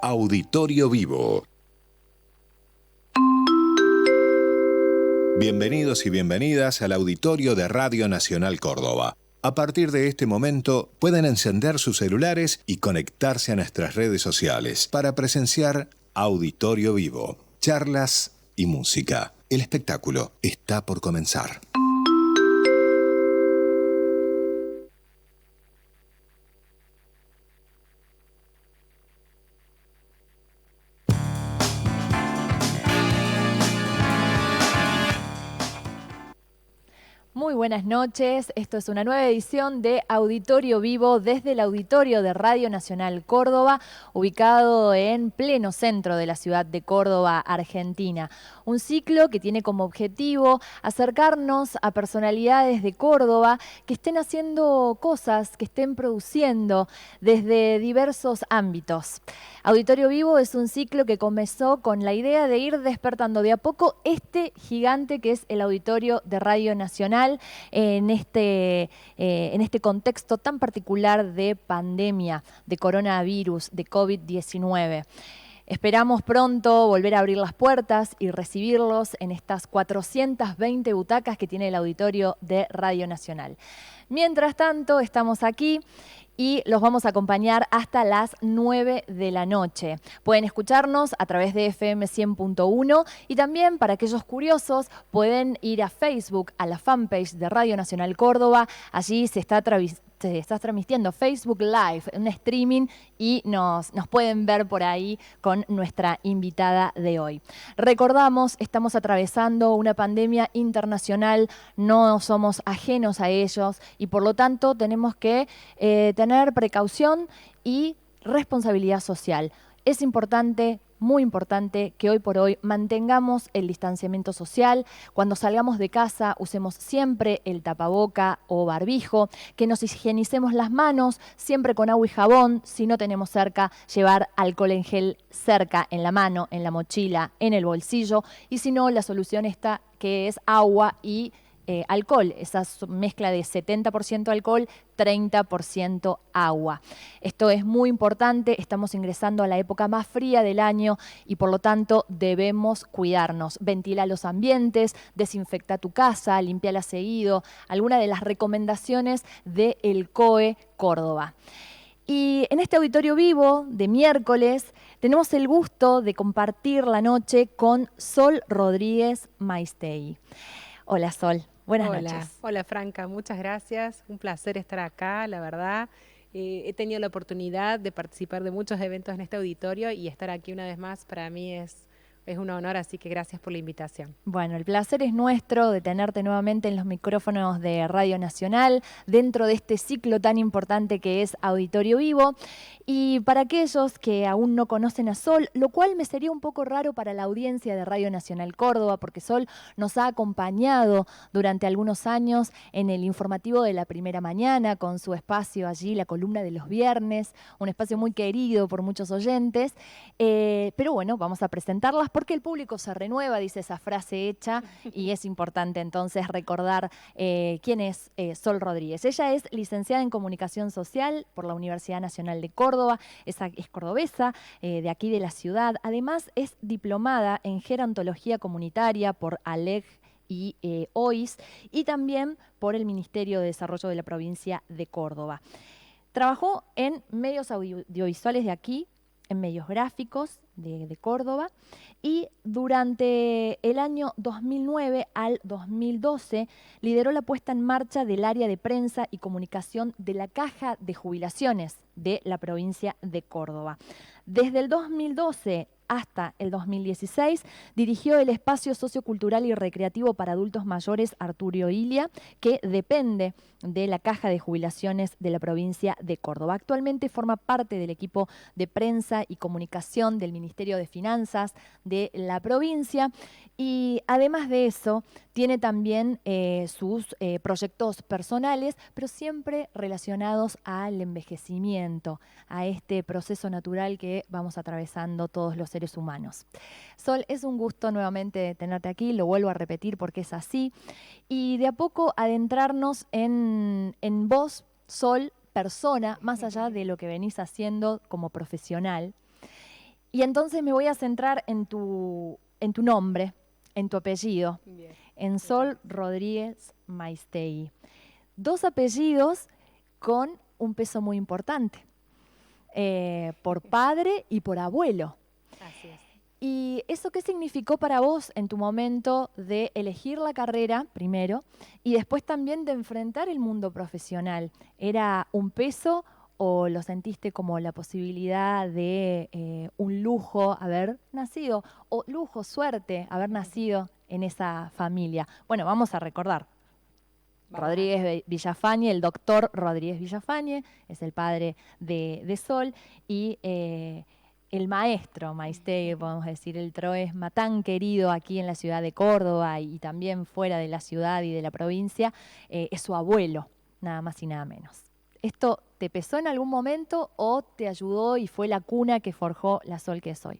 Auditorio Vivo. Bienvenidos y bienvenidas al auditorio de Radio Nacional Córdoba. A partir de este momento pueden encender sus celulares y conectarse a nuestras redes sociales para presenciar Auditorio Vivo, charlas y música. El espectáculo está por comenzar. Muy buenas noches, esto es una nueva edición de Auditorio Vivo desde el auditorio de Radio Nacional Córdoba, ubicado en pleno centro de la ciudad de Córdoba, Argentina. Un ciclo que tiene como objetivo acercarnos a personalidades de Córdoba que estén haciendo cosas, que estén produciendo desde diversos ámbitos. Auditorio Vivo es un ciclo que comenzó con la idea de ir despertando de a poco este gigante que es el auditorio de Radio Nacional en este contexto tan particular de pandemia, de coronavirus, de COVID-19. Esperamos pronto volver a abrir las puertas y recibirlos en estas 420 butacas que tiene el auditorio de Radio Nacional. Mientras tanto, estamos aquí y los vamos a acompañar hasta las 9 de la noche. Pueden escucharnos a través de FM 100.1 y también, para aquellos curiosos, pueden ir a Facebook, a la fanpage de Radio Nacional Córdoba. Allí se está transmitiendo Facebook Live, un streaming, y nos pueden ver por ahí con nuestra invitada de hoy. Recordamos, estamos atravesando una pandemia internacional, no somos ajenos a ellos y por lo tanto tenemos que tener precaución y responsabilidad social. Es importante, muy importante, que hoy por hoy mantengamos el distanciamiento social. Cuando salgamos de casa usemos siempre el tapaboca o barbijo, que nos higienicemos las manos siempre con agua y jabón. Si no tenemos cerca, llevar alcohol en gel cerca, en la mano, en la mochila, en el bolsillo. Y si no, la solución está, que es agua y alcohol, esa mezcla de 70% alcohol, 30% agua. Esto es muy importante, estamos ingresando a la época más fría del año y por lo tanto debemos cuidarnos. Ventila los ambientes, desinfecta tu casa, limpiala seguido, alguna de las recomendaciones del COE Córdoba. Y en este auditorio vivo de miércoles tenemos el gusto de compartir la noche con Sol Rodríguez Maistei. Hola Sol. Buenas noches. Hola Franca, muchas gracias. Un placer estar acá, la verdad. He tenido la oportunidad de participar de muchos eventos en este auditorio y estar aquí una vez más para mí es un honor, así que gracias por la invitación. Bueno, el placer es nuestro de tenerte nuevamente en los micrófonos de Radio Nacional, dentro de este ciclo tan importante que es Auditorio Vivo. Y para aquellos que aún no conocen a Sol, lo cual me sería un poco raro para la audiencia de Radio Nacional Córdoba, porque Sol nos ha acompañado durante algunos años en el informativo de la primera mañana, con su espacio allí, la columna de los viernes, un espacio muy querido por muchos oyentes. Pero bueno, vamos a presentarlas porque el público se renueva, dice esa frase hecha, y es importante entonces recordar quién es Sol Rodríguez. Ella es licenciada en Comunicación Social por la Universidad Nacional de Córdoba, es cordobesa, de aquí de la ciudad. Además es diplomada en Gerontología Comunitaria por ALEG y OIS y también por el Ministerio de Desarrollo de la provincia de Córdoba. Trabajó en medios audiovisuales de aquí, en medios gráficos de Córdoba, y durante el año 2009 al 2012 lideró la puesta en marcha del área de prensa y comunicación de la Caja de Jubilaciones de la provincia de Córdoba. Desde el 2012 hasta el 2016 dirigió el espacio sociocultural y recreativo para adultos mayores Arturo Illia, que depende de la Caja de Jubilaciones de la provincia de Córdoba. Actualmente forma parte del equipo de prensa y comunicación del Ministerio de Finanzas de la provincia y además de eso tiene también sus proyectos personales, pero siempre relacionados al envejecimiento, a este proceso natural que vamos atravesando todos los seres humanos. Sol, es un gusto nuevamente tenerte aquí, lo vuelvo a repetir porque es así, y de a poco adentrarnos en vos, Sol, persona, más allá de lo que venís haciendo como profesional. Y entonces me voy a centrar en tu nombre, en tu apellido, Bien. en Sol Rodríguez Maistegui. 2 apellidos con un peso muy importante, por padre y por abuelo. Así es. ¿Y eso qué significó para vos en tu momento de elegir la carrera primero y después también de enfrentar el mundo profesional? ¿Era un peso o lo sentiste como la posibilidad de un lujo haber nacido, o lujo, suerte, haber nacido en esa familia? Bueno, vamos a recordar. Rodríguez Villafañe, el doctor Rodríguez Villafañe, es el padre de Sol, y el maestro Maistegui, podemos decir, el troesma tan querido aquí en la ciudad de Córdoba y también fuera de la ciudad y de la provincia, es su abuelo, nada más y nada menos. ¿Esto te pesó en algún momento o te ayudó y fue la cuna que forjó la Sol que es hoy?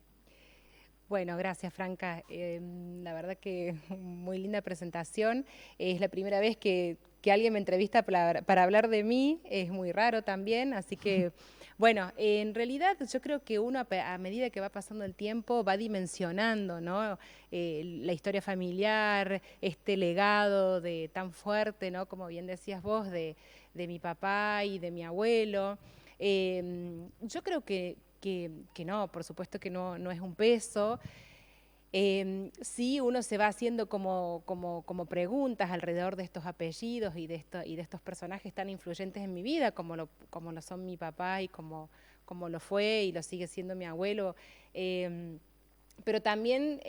Bueno, gracias Franca. La verdad que muy linda presentación. Es la primera vez que alguien me entrevista para hablar de mí, es muy raro también, así que bueno, en realidad yo creo que uno a medida que va pasando el tiempo va dimensionando, ¿no? La historia familiar, este legado tan fuerte, ¿no? Como bien decías vos, de mi papá y de mi abuelo. Yo creo que no, por supuesto que no es un peso. Sí, uno se va haciendo como preguntas alrededor de estos apellidos y de estos personajes tan influyentes en mi vida, como lo son mi papá y como lo fue y lo sigue siendo mi abuelo. Pero también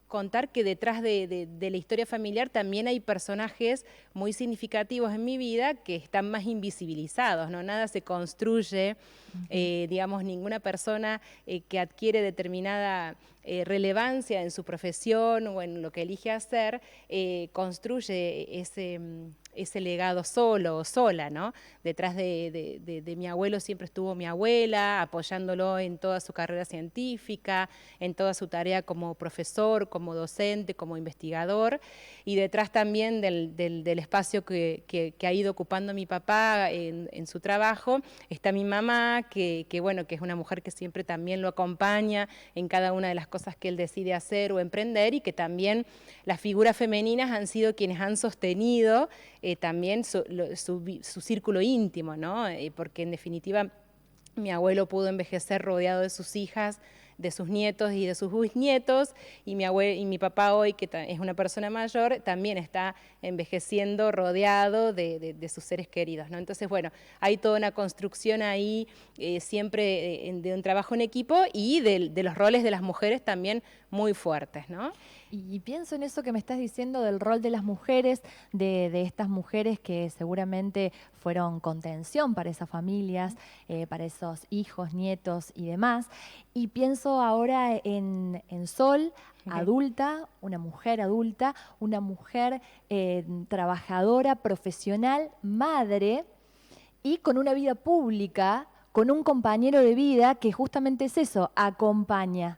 contar que detrás de la historia familiar también hay personajes muy significativos en mi vida que están más invisibilizados, ¿no? Nada se construye, digamos, ninguna persona que adquiere determinada relevancia en su profesión o en lo que elige hacer, construye ese legado solo o sola, ¿no? Detrás de mi abuelo siempre estuvo mi abuela, apoyándolo en toda su carrera científica, en toda su tarea como profesor, como docente, como investigador, y detrás también del espacio que ha ido ocupando mi papá en su trabajo, está mi mamá, que es una mujer que siempre también lo acompaña en cada una de las cosas que él decide hacer o emprender, y que también las figuras femeninas han sido quienes han sostenido también su círculo íntimo, ¿no? Porque en definitiva mi abuelo pudo envejecer rodeado de sus hijas, de sus nietos y de sus bisnietos, y mi papá hoy, que es una persona mayor, también está envejeciendo rodeado de sus seres queridos, ¿no? Entonces, bueno, hay toda una construcción ahí siempre de un trabajo en equipo y de los roles de las mujeres también muy fuertes, ¿no? Y pienso en eso que me estás diciendo del rol de las mujeres, de estas mujeres que seguramente fueron contención para esas familias, para esos hijos, nietos y demás. Y pienso ahora en Sol, adulta, una mujer trabajadora, profesional, madre y con una vida pública, con un compañero de vida que justamente es eso, acompaña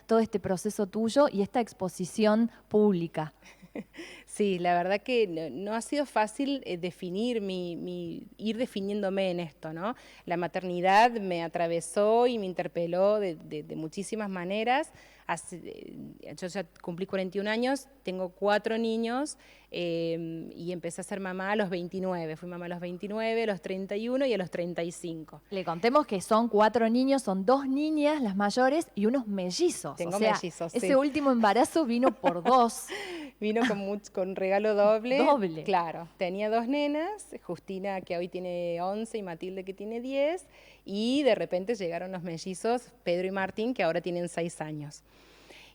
todo este proceso tuyo y esta exposición pública. Sí, la verdad que no ha sido fácil definir ir definiéndome en esto, ¿no? La maternidad me atravesó y me interpeló de muchísimas maneras. Yo ya cumplí 41 años, tengo 4 niños y empecé a ser mamá a los 29. Fui mamá a los 29, a los 31 y a los 35. Le contemos que son 4 niños, son 2 niñas, las mayores, y unos mellizos. Tengo o sea, mellizos, ese sí. último embarazo vino por 2. Vino con regalo doble. Doble. Claro, tenía 2 nenas, Justina, que hoy tiene 11, y Matilde, que tiene 10, y de repente llegaron los mellizos, Pedro y Martín, que ahora tienen 6 años.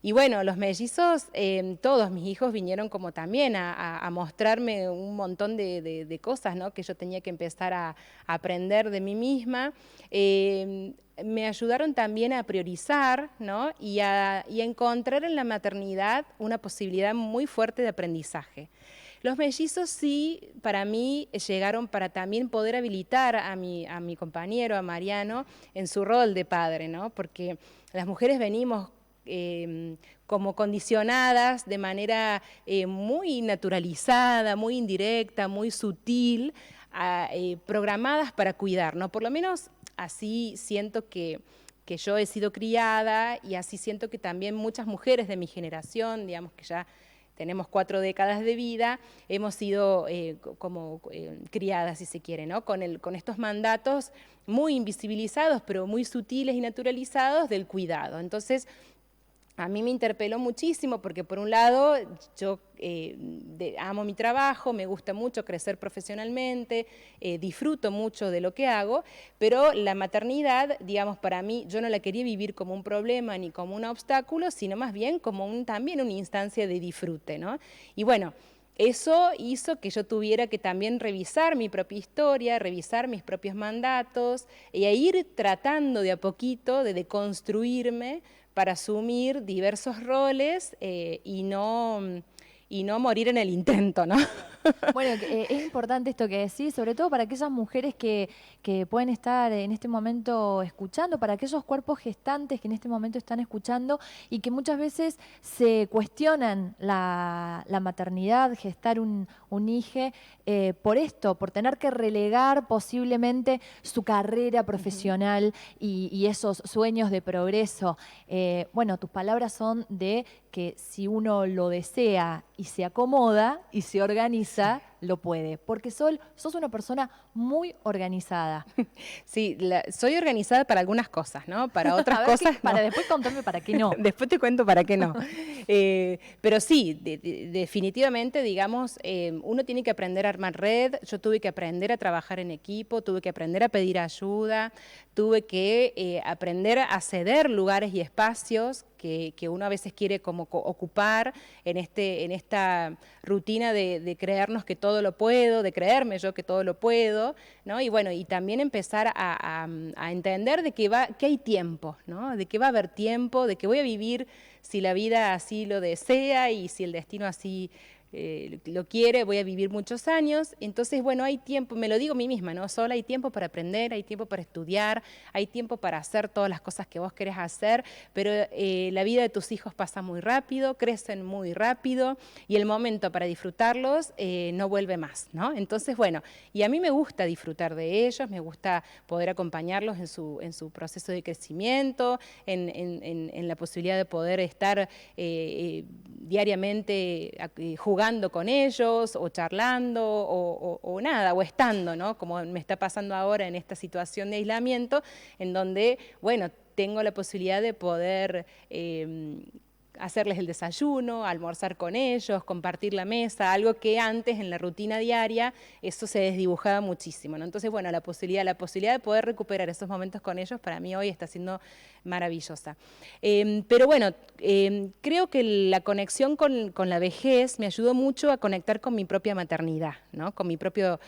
Y bueno, los mellizos, todos mis hijos vinieron como también a mostrarme un montón de cosas, ¿no? Que yo tenía que empezar a aprender de mí misma. Me ayudaron también a priorizar, ¿no? y a encontrar en la maternidad una posibilidad muy fuerte de aprendizaje. Los mellizos sí, para mí, llegaron para también poder habilitar a mi compañero, a Mariano, en su rol de padre, ¿no? Porque las mujeres venimos como condicionadas de manera muy naturalizada, muy indirecta, muy sutil, programadas para cuidar, ¿no? Por lo menos así siento que que yo he sido criada, y así siento que también muchas mujeres de mi generación, digamos que ya tenemos 4 décadas de vida, hemos sido criadas, si se quiere, ¿no? Con estos mandatos muy invisibilizados, pero muy sutiles y naturalizados del cuidado. Entonces, a mí me interpeló muchísimo porque por un lado yo amo mi trabajo, me gusta mucho crecer profesionalmente, disfruto mucho de lo que hago, pero la maternidad, digamos, para mí, yo no la quería vivir como un problema ni como un obstáculo, sino más bien como también una instancia de disfrute, ¿no? Y bueno, eso hizo que yo tuviera que también revisar mi propia historia, revisar mis propios mandatos y a ir tratando de a poquito de deconstruirme para asumir diversos roles y no morir en el intento, ¿no? Bueno, es importante esto que decís, sobre todo para aquellas mujeres que pueden estar en este momento escuchando, para aquellos cuerpos gestantes que en este momento están escuchando y que muchas veces se cuestionan la maternidad, gestar un hijo, por esto, por tener que relegar posiblemente su carrera profesional y esos sueños de progreso. Bueno, tus palabras son de que si uno lo desea y se acomoda y se organiza, lo puede, porque sos una persona muy organizada. Sí, soy organizada para algunas cosas, ¿no? Para otras cosas no. Para después contarme para qué no. Después te cuento para qué no. Pero sí, definitivamente, digamos, uno tiene que aprender a armar red. Yo tuve que aprender a trabajar en equipo, tuve que aprender a pedir ayuda, tuve que aprender a ceder lugares y espacios que uno a veces quiere como ocupar en esta rutina de creernos que todo lo puedo, de creerme yo que todo lo puedo, ¿no? Y bueno, y también empezar a entender de que hay tiempo, ¿no? De que va a haber tiempo, de que voy a vivir si la vida así lo desea y si el destino así lo quiere, voy a vivir muchos años. Entonces, bueno, hay tiempo, me lo digo a mí misma, ¿no? Solo hay tiempo para aprender, hay tiempo para estudiar, hay tiempo para hacer todas las cosas que vos querés hacer, pero la vida de tus hijos pasa muy rápido, crecen muy rápido y el momento para disfrutarlos no vuelve más, ¿no? Entonces, bueno, y a mí me gusta disfrutar de ellos, me gusta poder acompañarlos en su proceso de crecimiento, en la posibilidad de poder estar diariamente jugando con ellos o charlando o nada, o estando, ¿no? Como me está pasando ahora en esta situación de aislamiento, en donde, bueno, tengo la posibilidad de poder hacerles el desayuno, almorzar con ellos, compartir la mesa, algo que antes en la rutina diaria eso se desdibujaba muchísimo, ¿no? Entonces, bueno, la posibilidad de poder recuperar esos momentos con ellos para mí hoy está siendo maravillosa. Pero bueno, creo que la conexión con la vejez me ayudó mucho a conectar con mi propia maternidad, ¿no? Con mi propio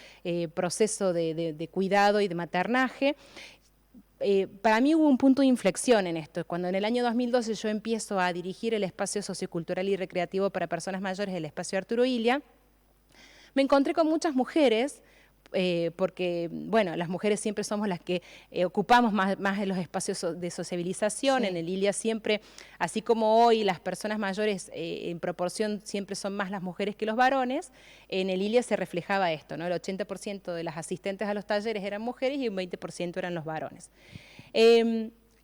proceso de cuidado y de maternaje. Para mí hubo un punto de inflexión en esto, cuando en el año 2012 yo empiezo a dirigir el espacio sociocultural y recreativo para personas mayores, el espacio Arturo Illia, me encontré con muchas mujeres, porque, bueno, las mujeres siempre somos las que ocupamos más de los espacios de sociabilización. Sí. En el Illia siempre, así como hoy las personas mayores en proporción siempre son más las mujeres que los varones, en el Illia se reflejaba esto, ¿no? El 80% de las asistentes a los talleres eran mujeres y un 20% eran los varones.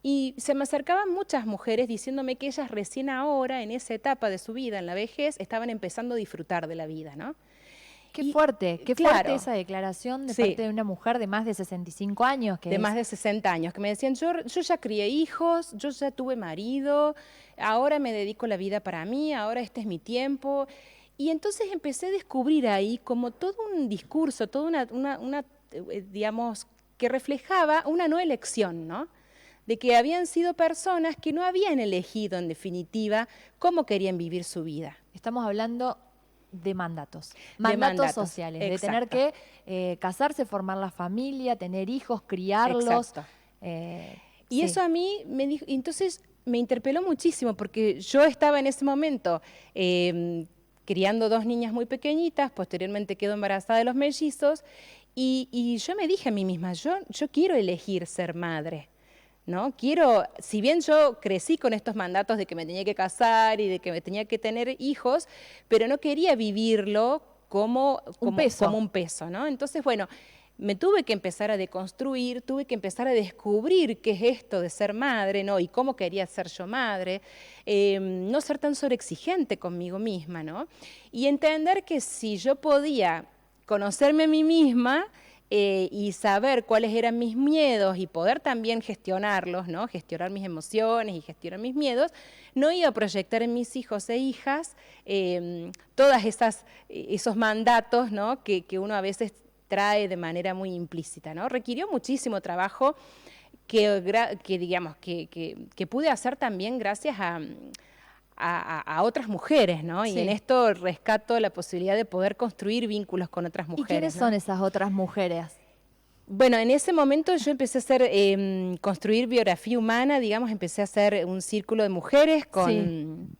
Y se me acercaban muchas mujeres diciéndome que ellas recién ahora, en esa etapa de su vida, en la vejez, estaban empezando a disfrutar de la vida, ¿no? Qué fuerte esa declaración de parte de una mujer de más de 65 años. Más de 60 años, que me decían, yo ya crié hijos, yo ya tuve marido, ahora me dedico la vida para mí, ahora este es mi tiempo. Y entonces empecé a descubrir ahí como todo un discurso, toda una digamos, que reflejaba una no elección, ¿no? De que habían sido personas que no habían elegido, en definitiva, cómo querían vivir su vida. Estamos hablando de mandatos sociales, exacto. De tener que casarse, formar la familia, tener hijos, criarlos. Exacto. Y eso a mí me dijo, entonces me interpeló muchísimo porque yo estaba en ese momento criando 2 niñas muy pequeñitas, posteriormente quedo embarazada de los mellizos y yo me dije a mí misma, yo quiero elegir ser madre. ¿No? Si bien yo crecí con estos mandatos de que me tenía que casar y de que me tenía que tener hijos, pero no quería vivirlo como un peso, ¿no? Entonces, bueno, me tuve que empezar a deconstruir, tuve que empezar a descubrir qué es esto de ser madre, ¿no? Y cómo quería ser yo madre, no ser tan sobreexigente conmigo misma, ¿no? Y entender que si yo podía conocerme a mí misma y saber cuáles eran mis miedos y poder también gestionarlos, ¿no? Gestionar mis emociones y gestionar mis miedos, no iba a proyectar en mis hijos e hijas todas esos mandatos, ¿no? que uno a veces trae de manera muy implícita, ¿no? Requirió muchísimo trabajo digamos, que pude hacer también gracias a otras mujeres, ¿no? Sí. Y en esto rescato la posibilidad de poder construir vínculos con otras mujeres. ¿Y quiénes son esas otras mujeres? Bueno, en ese momento yo empecé a hacer, construir biografía humana, digamos, empecé a hacer un círculo de mujeres con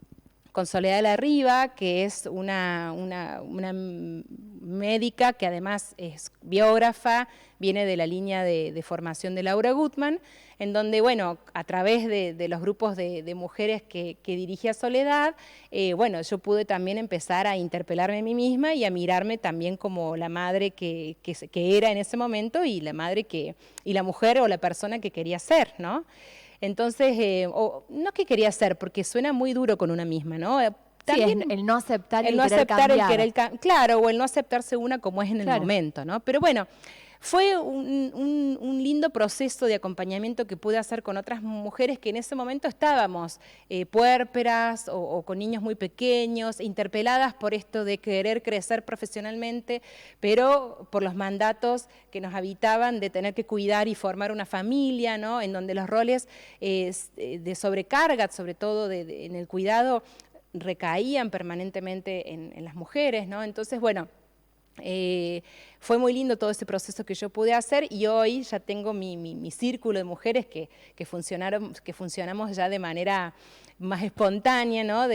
Soledad de la Riva, que es una médica que además es biógrafa, viene de la línea de formación de Laura Gutman, en donde, bueno, a través de los grupos de mujeres que dirigía Soledad, bueno, yo pude también empezar a interpelarme a mí misma y a mirarme también como la madre que era en ese momento y la madre y la mujer o la persona que quería ser, ¿no? Entonces, no que quería ser, porque suena muy duro con una misma, ¿no? También sí, el no aceptar el no querer aceptar cambiar. Claro, o el no aceptarse una como es en el momento, ¿no? Pero bueno, fue un lindo proceso de acompañamiento que pude hacer con otras mujeres que en ese momento estábamos puérperas o con niños muy pequeños, interpeladas por esto de querer crecer profesionalmente, pero por los mandatos que nos habitaban de tener que cuidar y formar una familia, ¿no? En donde los roles de sobrecarga, sobre todo en el cuidado, recaían permanentemente en las mujeres, ¿no? Entonces, bueno, fue muy lindo todo ese proceso que yo pude hacer y hoy ya tengo mi círculo de mujeres que funcionamos ya de manera más espontánea, ¿no?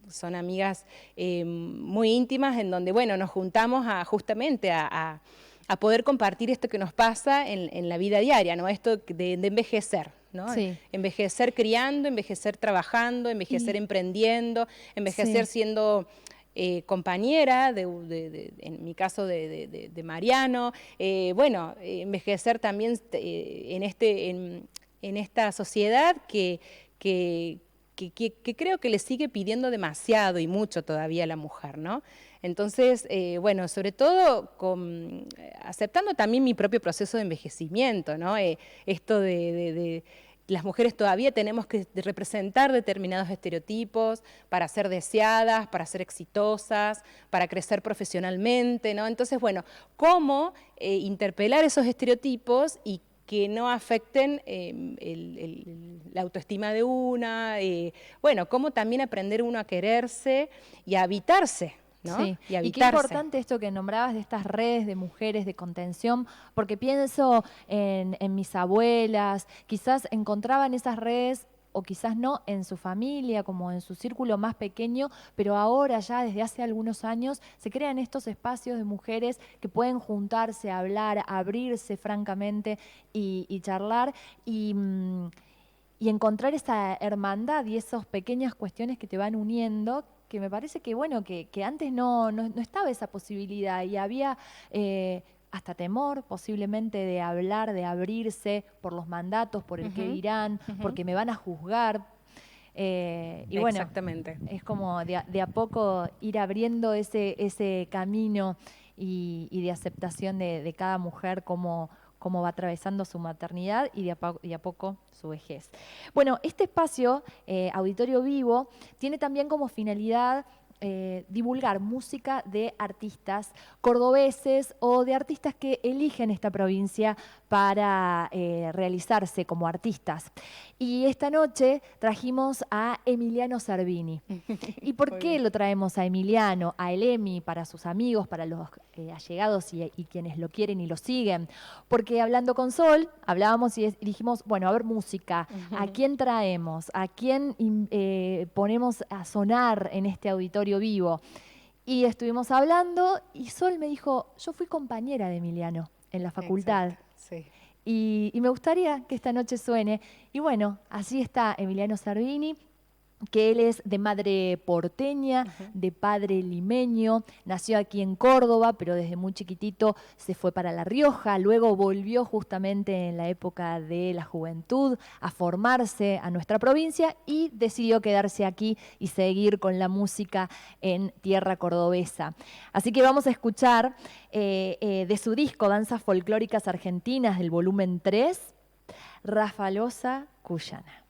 Son amigas muy íntimas en donde, bueno, nos juntamos justamente a poder compartir esto que nos pasa en la vida diaria, ¿no? Esto de envejecer, ¿no? Sí. Envejecer criando, envejecer trabajando, envejecer emprendiendo, envejecer siendo compañera, en mi caso de Mariano, bueno, envejecer también en esta sociedad que creo que le sigue pidiendo demasiado y mucho todavía a la mujer, ¿no? Entonces, bueno, sobre todo aceptando también mi propio proceso de envejecimiento, ¿no? Esto las mujeres todavía tenemos que representar determinados estereotipos para ser deseadas, para ser exitosas, para crecer profesionalmente, ¿no? Entonces, bueno, ¿cómo interpelar esos estereotipos y que no afecten la autoestima de una? Bueno, cómo también aprender uno a quererse y a habitarse, ¿no? Sí. Y qué importante esto que nombrabas de estas redes de mujeres de contención, porque pienso en mis abuelas, quizás encontraban esas redes o quizás no en su familia, como en su círculo más pequeño, pero ahora ya desde hace algunos años se crean estos espacios de mujeres que pueden juntarse, hablar, abrirse francamente y charlar y encontrar esa hermandad y esas pequeñas cuestiones que te van uniendo, que me parece que, bueno, que antes no estaba esa posibilidad y había hasta temor posiblemente de hablar, de abrirse por los mandatos, por el qué dirán, porque me van a juzgar. Y bueno, exactamente. Es como de a poco ir abriendo ese camino y de aceptación de cada mujer cómo va atravesando su maternidad y de a poco su vejez. Bueno, este espacio, Auditorio Vivo, tiene también como finalidad divulgar música de artistas cordobeses o de artistas que eligen esta provincia para realizarse como artistas. Y esta noche trajimos a Emiliano Cervini. ¿Y por qué lo traemos a Emiliano, a el Emi, para sus amigos, para los allegados y quienes lo quieren y lo siguen? Porque hablando con Sol, hablábamos y dijimos, bueno, a ver, música, ¿a quién traemos? ¿A quién ponemos a sonar en este auditorio vivo? Y estuvimos hablando y Sol me dijo, yo fui compañera de Emiliano en la facultad. Exacto, sí. Y me gustaría que esta noche suene. Y bueno, así está Emiliano Cervini. que él es de madre porteña, de padre limeño, nació aquí en Córdoba, pero desde muy chiquitito se fue para La Rioja, luego volvió justamente en la época de la juventud a formarse a nuestra provincia y decidió quedarse aquí y seguir con la música en tierra cordobesa. Así que vamos a escuchar de su disco Danzas Folclóricas Argentinas, del volumen 3, Rafalosa Cuyana.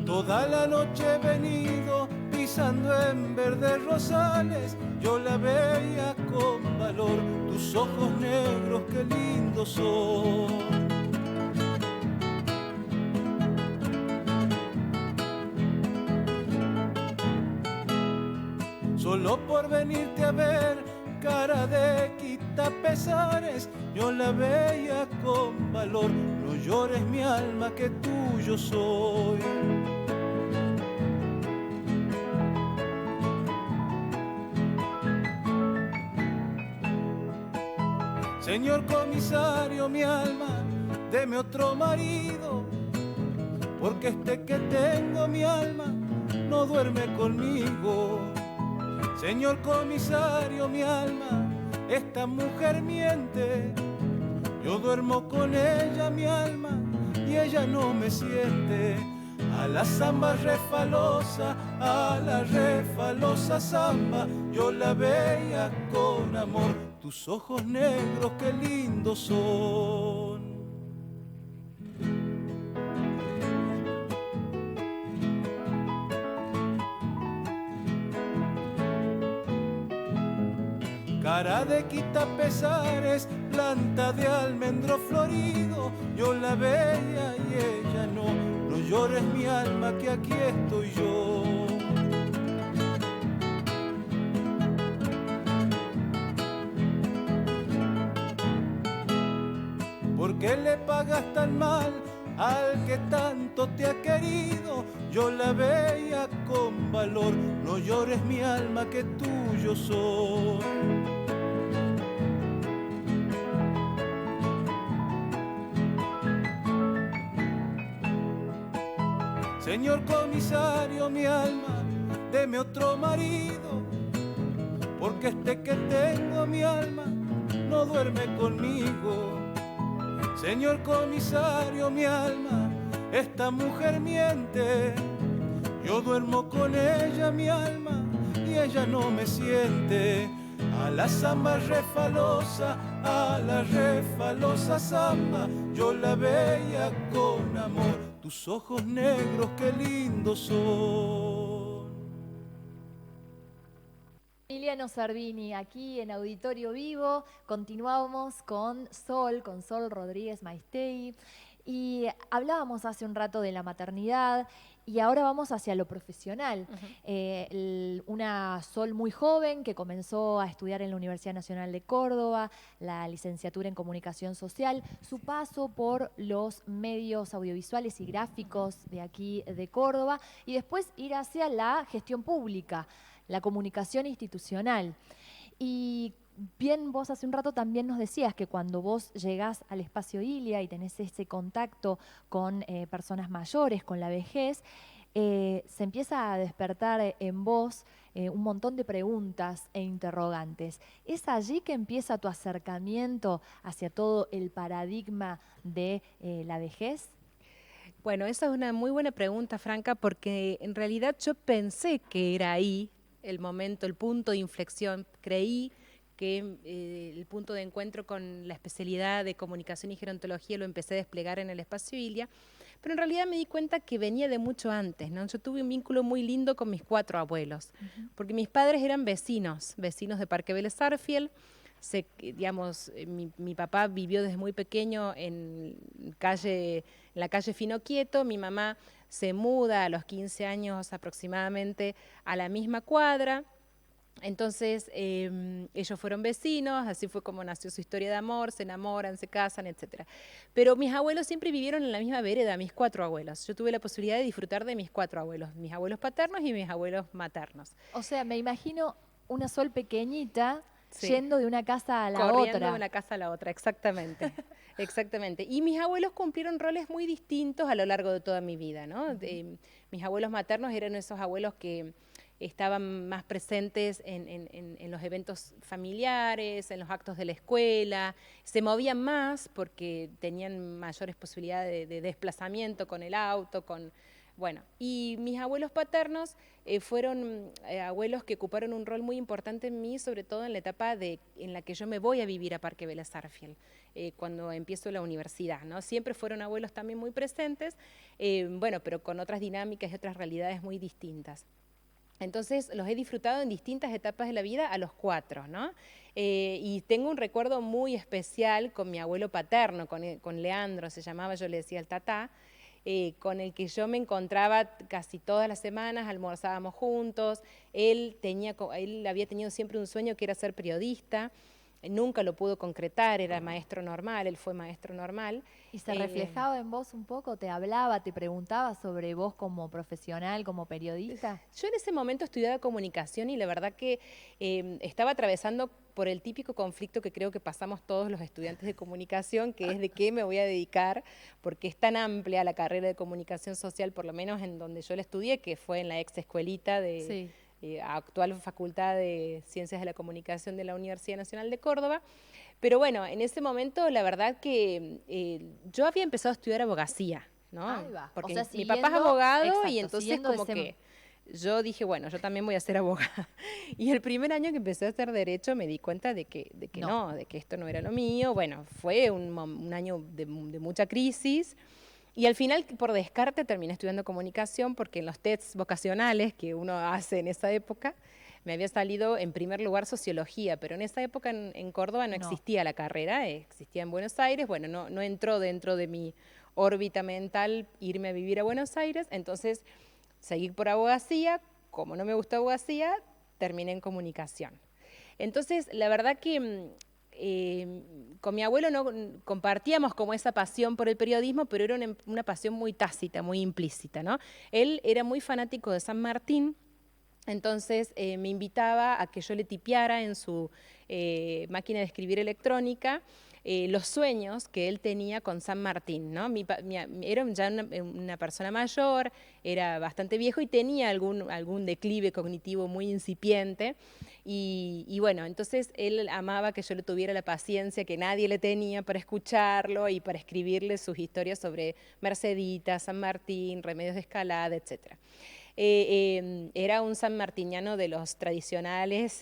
Toda la noche he venido pisando en verdes rosales, yo la veía con valor, tus ojos negros, qué lindos son. Solo por venirte a ver, cara de quitapesares, yo la veía con valor, no llores mi alma que tuyo soy. Señor comisario, mi alma, deme otro marido, porque este que tengo, mi alma, no duerme conmigo. Señor comisario, mi alma, esta mujer miente, yo duermo con ella, mi alma, y ella no me siente. A la zamba refalosa, a la refalosa zamba, yo la veía con amor, tus ojos negros, qué lindos son. Cara de quitapesares, planta de almendro florido, yo la veía y ella no, no llores mi alma que aquí estoy yo. ¿Por qué le pagas tan mal al que tanto te ha querido? Yo la veía con valor, no llores mi alma que tuyo soy. Señor comisario, mi alma, deme otro marido, porque este que tengo, mi alma, no duerme conmigo. Señor comisario, mi alma, esta mujer miente, yo duermo con ella, mi alma, y ella no me siente. A la zamba refalosa, a la refalosa zamba, yo la veía con amor, tus ojos negros, qué lindos son. Emiliano Servini, aquí en Auditorio Vivo, continuamos con Sol Rodríguez Maistegui, y hablábamos hace un rato de la maternidad y ahora vamos hacia lo profesional. Una Sol muy joven que comenzó a estudiar en la Universidad Nacional de Córdoba, la licenciatura en Comunicación Social, su paso por los medios audiovisuales y gráficos de aquí de Córdoba y después ir hacia la gestión pública, la comunicación institucional. Y bien, vos hace un rato también nos decías que cuando vos llegás al espacio Ilia y tenés ese contacto con personas mayores, con la vejez, se empieza a despertar en vos un montón de preguntas e interrogantes. ¿Es allí que empieza tu acercamiento hacia todo el paradigma de la vejez? Bueno, esa es una muy buena pregunta, Franca, porque en realidad yo pensé que era ahí el momento, el punto de inflexión. Creí que el punto de encuentro con la especialidad de comunicación y gerontología lo empecé a desplegar en el espacio Ilia, pero en realidad me di cuenta que venía de mucho antes, ¿no? Yo tuve un vínculo muy lindo con mis 4 abuelos, porque mis padres eran vecinos de Parque Vélez Sarsfield. Digamos, mi papá vivió desde muy pequeño en la calle Fino Quieto, mi mamá se muda a los 15 años aproximadamente a la misma cuadra. Entonces ellos fueron vecinos, así fue como nació su historia de amor, se enamoran, se casan, etc. Pero mis abuelos siempre vivieron en la misma vereda, mis 4 abuelos. Yo tuve la posibilidad de disfrutar de mis 4 abuelos, mis abuelos paternos y mis abuelos maternos. O sea, me imagino una Sol pequeñita Sí. Yendo de una casa a la Corriendo otra. de una casa a la otra, exactamente. Exactamente. Y mis abuelos cumplieron roles muy distintos a lo largo de toda mi vida, ¿no? Mis abuelos maternos eran esos abuelos que estaban más presentes en los eventos familiares, en los actos de la escuela, se movían más porque tenían mayores posibilidades de desplazamiento con el auto, bueno, y mis abuelos paternos fueron abuelos que ocuparon un rol muy importante en mí, sobre todo en la etapa en la que yo me voy a vivir a Parque Vélez Sarsfield, cuando empiezo la universidad, ¿no? Siempre fueron abuelos también muy presentes, bueno, pero con otras dinámicas y otras realidades muy distintas. Entonces los he disfrutado en distintas etapas de la vida a los 4, ¿no? Y tengo un recuerdo muy especial con mi abuelo paterno, con Leandro, se llamaba, yo le decía el tatá, con el que yo me encontraba casi todas las semanas, almorzábamos juntos, él había tenido siempre un sueño que era ser periodista, nunca lo pudo concretar, era maestro normal, él fue maestro normal. ¿Y se reflejaba en vos un poco? ¿Te hablaba, te preguntaba sobre vos como profesional, como periodista? Yo en ese momento estudiaba comunicación y la verdad que estaba atravesando por el típico conflicto que creo que pasamos todos los estudiantes de comunicación, que es de qué me voy a dedicar, porque es tan amplia la carrera de comunicación social, por lo menos en donde yo la estudié, que fue en la ex escuelita de actual Facultad de Ciencias de la Comunicación de la Universidad Nacional de Córdoba. Pero bueno, en ese momento la verdad que yo había empezado a estudiar abogacía, ¿no? Ahí va. Porque o sea, mi papá es abogado, exacto, y entonces como que yo dije, bueno, yo también voy a ser abogada. Y el primer año que empecé a hacer derecho me di cuenta de que no, de que esto no era lo mío. Bueno, fue un año de mucha crisis. Y al final, por descarte, terminé estudiando comunicación porque en los tests vocacionales que uno hace en esa época, me había salido en primer lugar sociología, pero en esa época en Córdoba no existía la carrera, existía en Buenos Aires. Bueno, no entró dentro de mi órbita mental irme a vivir a Buenos Aires, entonces seguí por abogacía. Como no me gustó abogacía, terminé en comunicación. Entonces, la verdad que con mi abuelo no compartíamos como esa pasión por el periodismo, pero era una pasión muy tácita, muy implícita, ¿no? Él era muy fanático de San Martín, entonces me invitaba a que yo le tipeara en su máquina de escribir electrónica los sueños que él tenía con San Martín, ¿no? Era ya una persona mayor, era bastante viejo y tenía algún declive cognitivo muy incipiente. Y bueno, entonces él amaba que yo le tuviera la paciencia que nadie le tenía para escucharlo y para escribirle sus historias sobre Mercedita, San Martín, Remedios de Escalada, etc. Era un sanmartiniano de los tradicionales.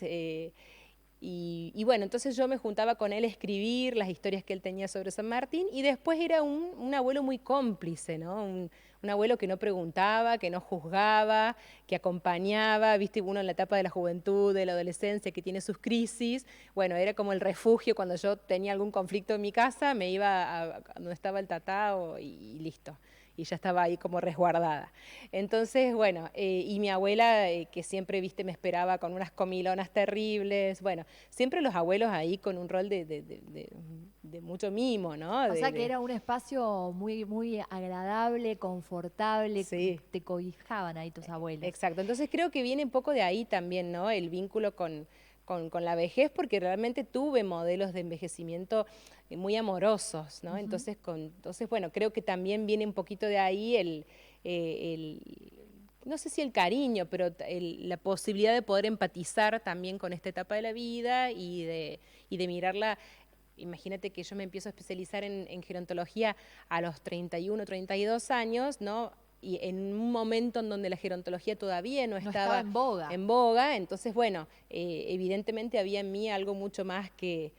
Y bueno, entonces yo me juntaba con él a escribir las historias que él tenía sobre San Martín, y después era un abuelo muy cómplice, ¿no? Un abuelo que no preguntaba, que no juzgaba, que acompañaba, viste, uno en la etapa de la juventud, de la adolescencia, que tiene sus crisis. Bueno, era como el refugio cuando yo tenía algún conflicto en mi casa, me iba a donde estaba el tatá y listo. Y ya estaba ahí como resguardada. Entonces, bueno, y mi abuela, que siempre, viste, me esperaba con unas comilonas terribles. Bueno, siempre los abuelos ahí con un rol de mucho mimo, ¿no? O sea que era un espacio muy, muy agradable, confortable, sí. Te cobijaban ahí tus abuelos. Exacto, entonces creo que viene un poco de ahí también, ¿no? El vínculo con la vejez, porque realmente tuve modelos de envejecimiento muy amorosos, ¿no? Entonces, bueno, creo que también viene un poquito de ahí no sé si el cariño, pero la posibilidad de poder empatizar también con esta etapa de la vida y de mirarla. Imagínate que yo me empiezo a especializar en gerontología a los 31, 32 años, ¿no? Y en un momento en donde la gerontología todavía no estaba en boga, entonces, bueno, evidentemente había en mí algo mucho más que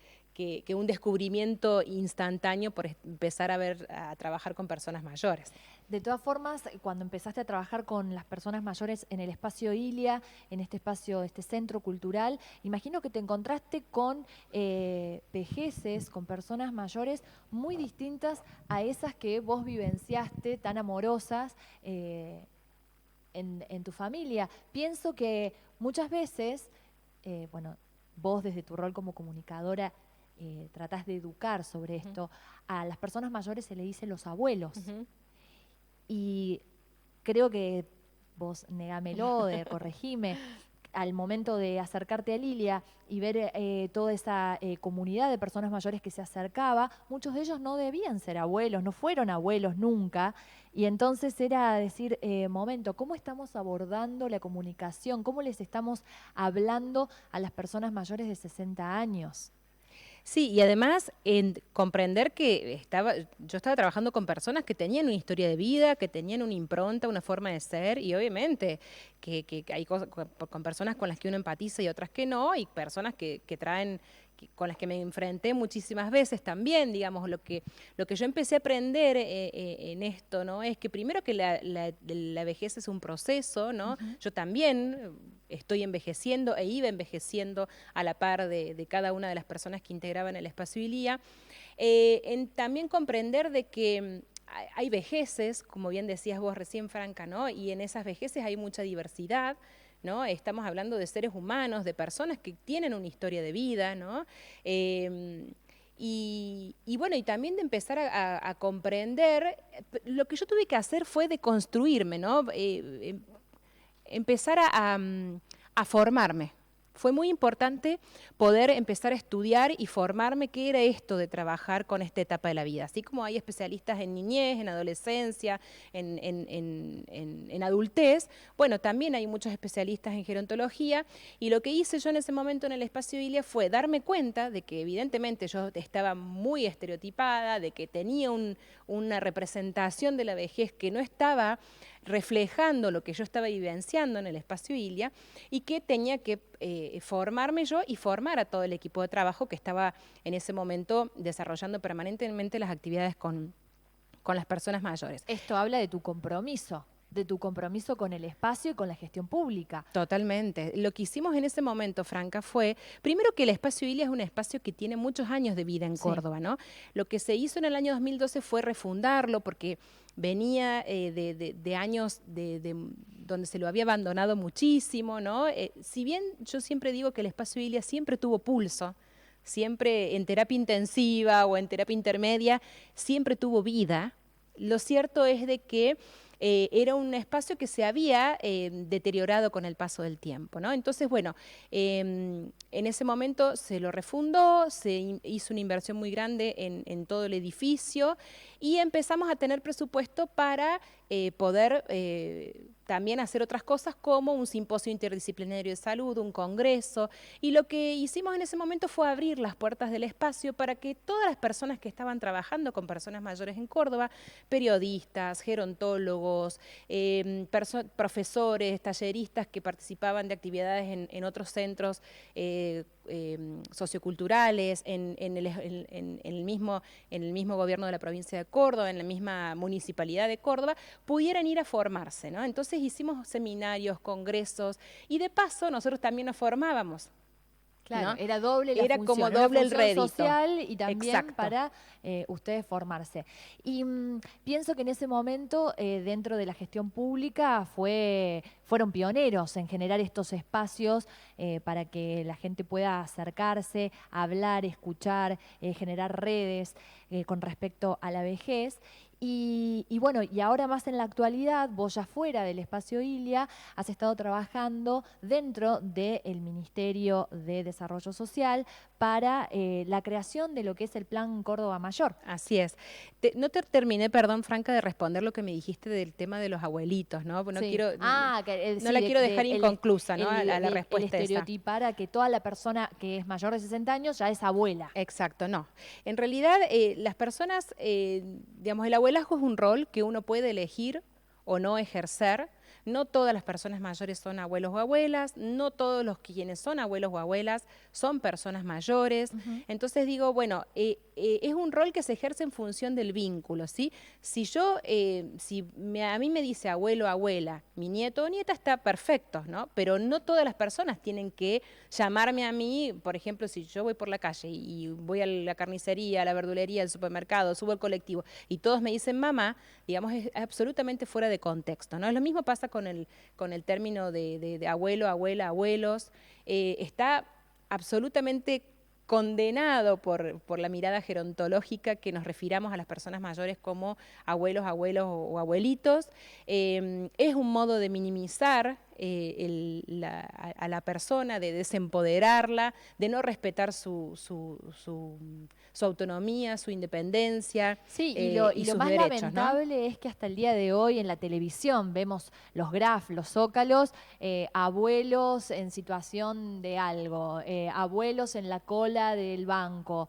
un descubrimiento instantáneo por empezar a trabajar con personas mayores. De todas formas, cuando empezaste a trabajar con las personas mayores en el espacio Ilia, en este espacio, este centro cultural, imagino que te encontraste con vejeces, con personas mayores muy distintas a esas que vos vivenciaste, tan amorosas en tu familia. Pienso que muchas veces, bueno, vos desde tu rol como comunicadora tratás de educar sobre esto. A las personas mayores se le dice los abuelos. Y creo que vos, negámelo, corregime, al momento de acercarte a Lilia y ver toda esa comunidad de personas mayores que se acercaba, muchos de ellos no debían ser abuelos, no fueron abuelos nunca, y entonces era decir, momento, ¿cómo estamos abordando la comunicación? ¿Cómo les estamos hablando a las personas mayores de 60 años? Sí, y además en comprender que yo estaba trabajando con personas que tenían una historia de vida, que tenían una impronta, una forma de ser, y obviamente que hay cosas con personas con las que uno empatiza y otras que no, y personas que traen, con las que me enfrenté muchísimas veces también, digamos, lo que yo empecé a aprender en esto, ¿no? Es que primero que la vejez es un proceso, ¿no? Yo también estoy envejeciendo e iba envejeciendo a la par de cada una de las personas que integraban el espacio ILIA. También comprender de que hay vejeces, como bien decías vos recién, Franca, ¿no? Y en esas vejeces hay mucha diversidad, ¿no? Estamos hablando de seres humanos, de personas que tienen una historia de vida, ¿no? Y bueno, y también de empezar a comprender, lo que yo tuve que hacer fue de construirme, ¿no? Empezar a formarme. Fue muy importante poder empezar a estudiar y formarme qué era esto de trabajar con esta etapa de la vida. Así como hay especialistas en niñez, en adolescencia, en adultez, bueno, también hay muchos especialistas en gerontología, y lo que hice yo en ese momento en el espacio ILIA fue darme cuenta de que evidentemente yo estaba muy estereotipada, de que tenía una representación de la vejez que no estaba reflejando lo que yo estaba vivenciando en el espacio ILIA, y que tenía que formarme yo y formar a todo el equipo de trabajo que estaba en ese momento desarrollando permanentemente las actividades con las personas mayores. Esto habla de tu compromiso con el espacio y con la gestión pública. Totalmente. Lo que hicimos en ese momento, Franca, fue, primero que el espacio ILIA es un espacio que tiene muchos años de vida en Córdoba, ¿no? Lo que se hizo en el año 2012 fue refundarlo, porque venía de años donde se lo había abandonado muchísimo, ¿no? Si bien yo siempre digo que el espacio ILIA siempre tuvo pulso, siempre en terapia intensiva o en terapia intermedia, siempre tuvo vida, lo cierto es de que era un espacio que se había deteriorado con el paso del tiempo, ¿no? Entonces, bueno, en ese momento se lo refundó, se hizo una inversión muy grande en todo el edificio, y empezamos a tener presupuesto para poder también hacer otras cosas, como un simposio interdisciplinario de salud, un congreso, y lo que hicimos en ese momento fue abrir las puertas del espacio para que todas las personas que estaban trabajando con personas mayores en Córdoba, periodistas, gerontólogos, profesores, talleristas que participaban de actividades en otros centros socioculturales, en el mismo gobierno de la provincia de Córdoba, en la misma municipalidad de Córdoba, pudieran ir a formarse, ¿no? Entonces hicimos seminarios, congresos, y de paso nosotros también nos formábamos. Claro, ¿no? era doble la era función, como doble el función rédito social y también Exacto. para ustedes formarse. Y pienso que en ese momento, dentro de la gestión pública, fueron pioneros en generar estos espacios para que la gente pueda acercarse, hablar, escuchar, generar redes con respecto a la vejez. Y bueno, y ahora más en la actualidad, vos ya fuera del espacio ILIA, has estado trabajando dentro del Ministerio de Desarrollo Social para la creación de lo que es el Plan Córdoba Mayor. Así es. No te terminé, perdón, Franca, de responder lo que me dijiste del tema de los abuelitos, ¿no? No Sí. quiero, Sí, la quiero dejar inconclusa, ¿no? a la respuesta el esa. estereotipar a que toda la persona que es mayor de 60 años ya es abuela. Exacto, no. En realidad, las personas, digamos, el abuelazgo es un rol que uno puede elegir o no ejercer. No todas las personas mayores son abuelos o abuelas, no todos los quienes son abuelos o abuelas son personas mayores. Entonces digo, bueno, es un rol que se ejerce en función del vínculo, ¿sí? Si a mí me dice abuelo o abuela, mi nieto o nieta, está perfecto, ¿no? Pero no todas las personas tienen que llamarme a mí. Por ejemplo, si yo voy por la calle y voy a la carnicería, a la verdulería, al supermercado, subo al colectivo y todos me dicen mamá, digamos, es absolutamente fuera de contexto, ¿no? Lo mismo pasa con el término de abuelo, abuela, abuelos. Está absolutamente condenado por la mirada gerontológica que nos refiramos a las personas mayores como abuelos, abuelos o abuelitos. Es un modo de minimizar a la persona, de desempoderarla, de no respetar su autonomía, su independencia. Sí, y lo sus más derechos, lamentable, ¿no?, es que hasta el día de hoy en la televisión vemos los graf, los zócalos, abuelos en situación de algo, abuelos en la cola del banco,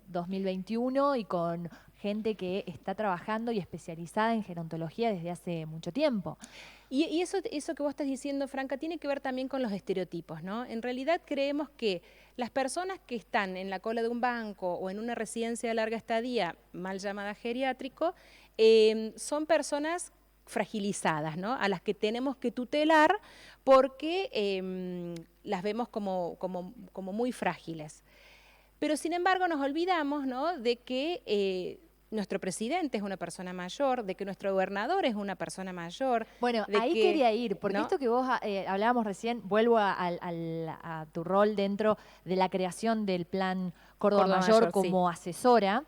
2021, y con gente que está trabajando y especializada en gerontología desde hace mucho tiempo. Y eso que vos estás diciendo, Franca, tiene que ver también con los estereotipos, ¿no? En realidad creemos que las personas que están en la cola de un banco o en una residencia de larga estadía, mal llamada geriátrico, son personas fragilizadas, ¿no? A las que tenemos que tutelar porque las vemos como muy frágiles. Pero sin embargo nos olvidamos, ¿no?, de que nuestro presidente es una persona mayor, de que nuestro gobernador es una persona mayor. Bueno, ahí quería ir, porque ¿no?, esto que vos hablábamos recién, vuelvo a tu rol dentro de la creación del Plan Córdoba Mayor como asesora.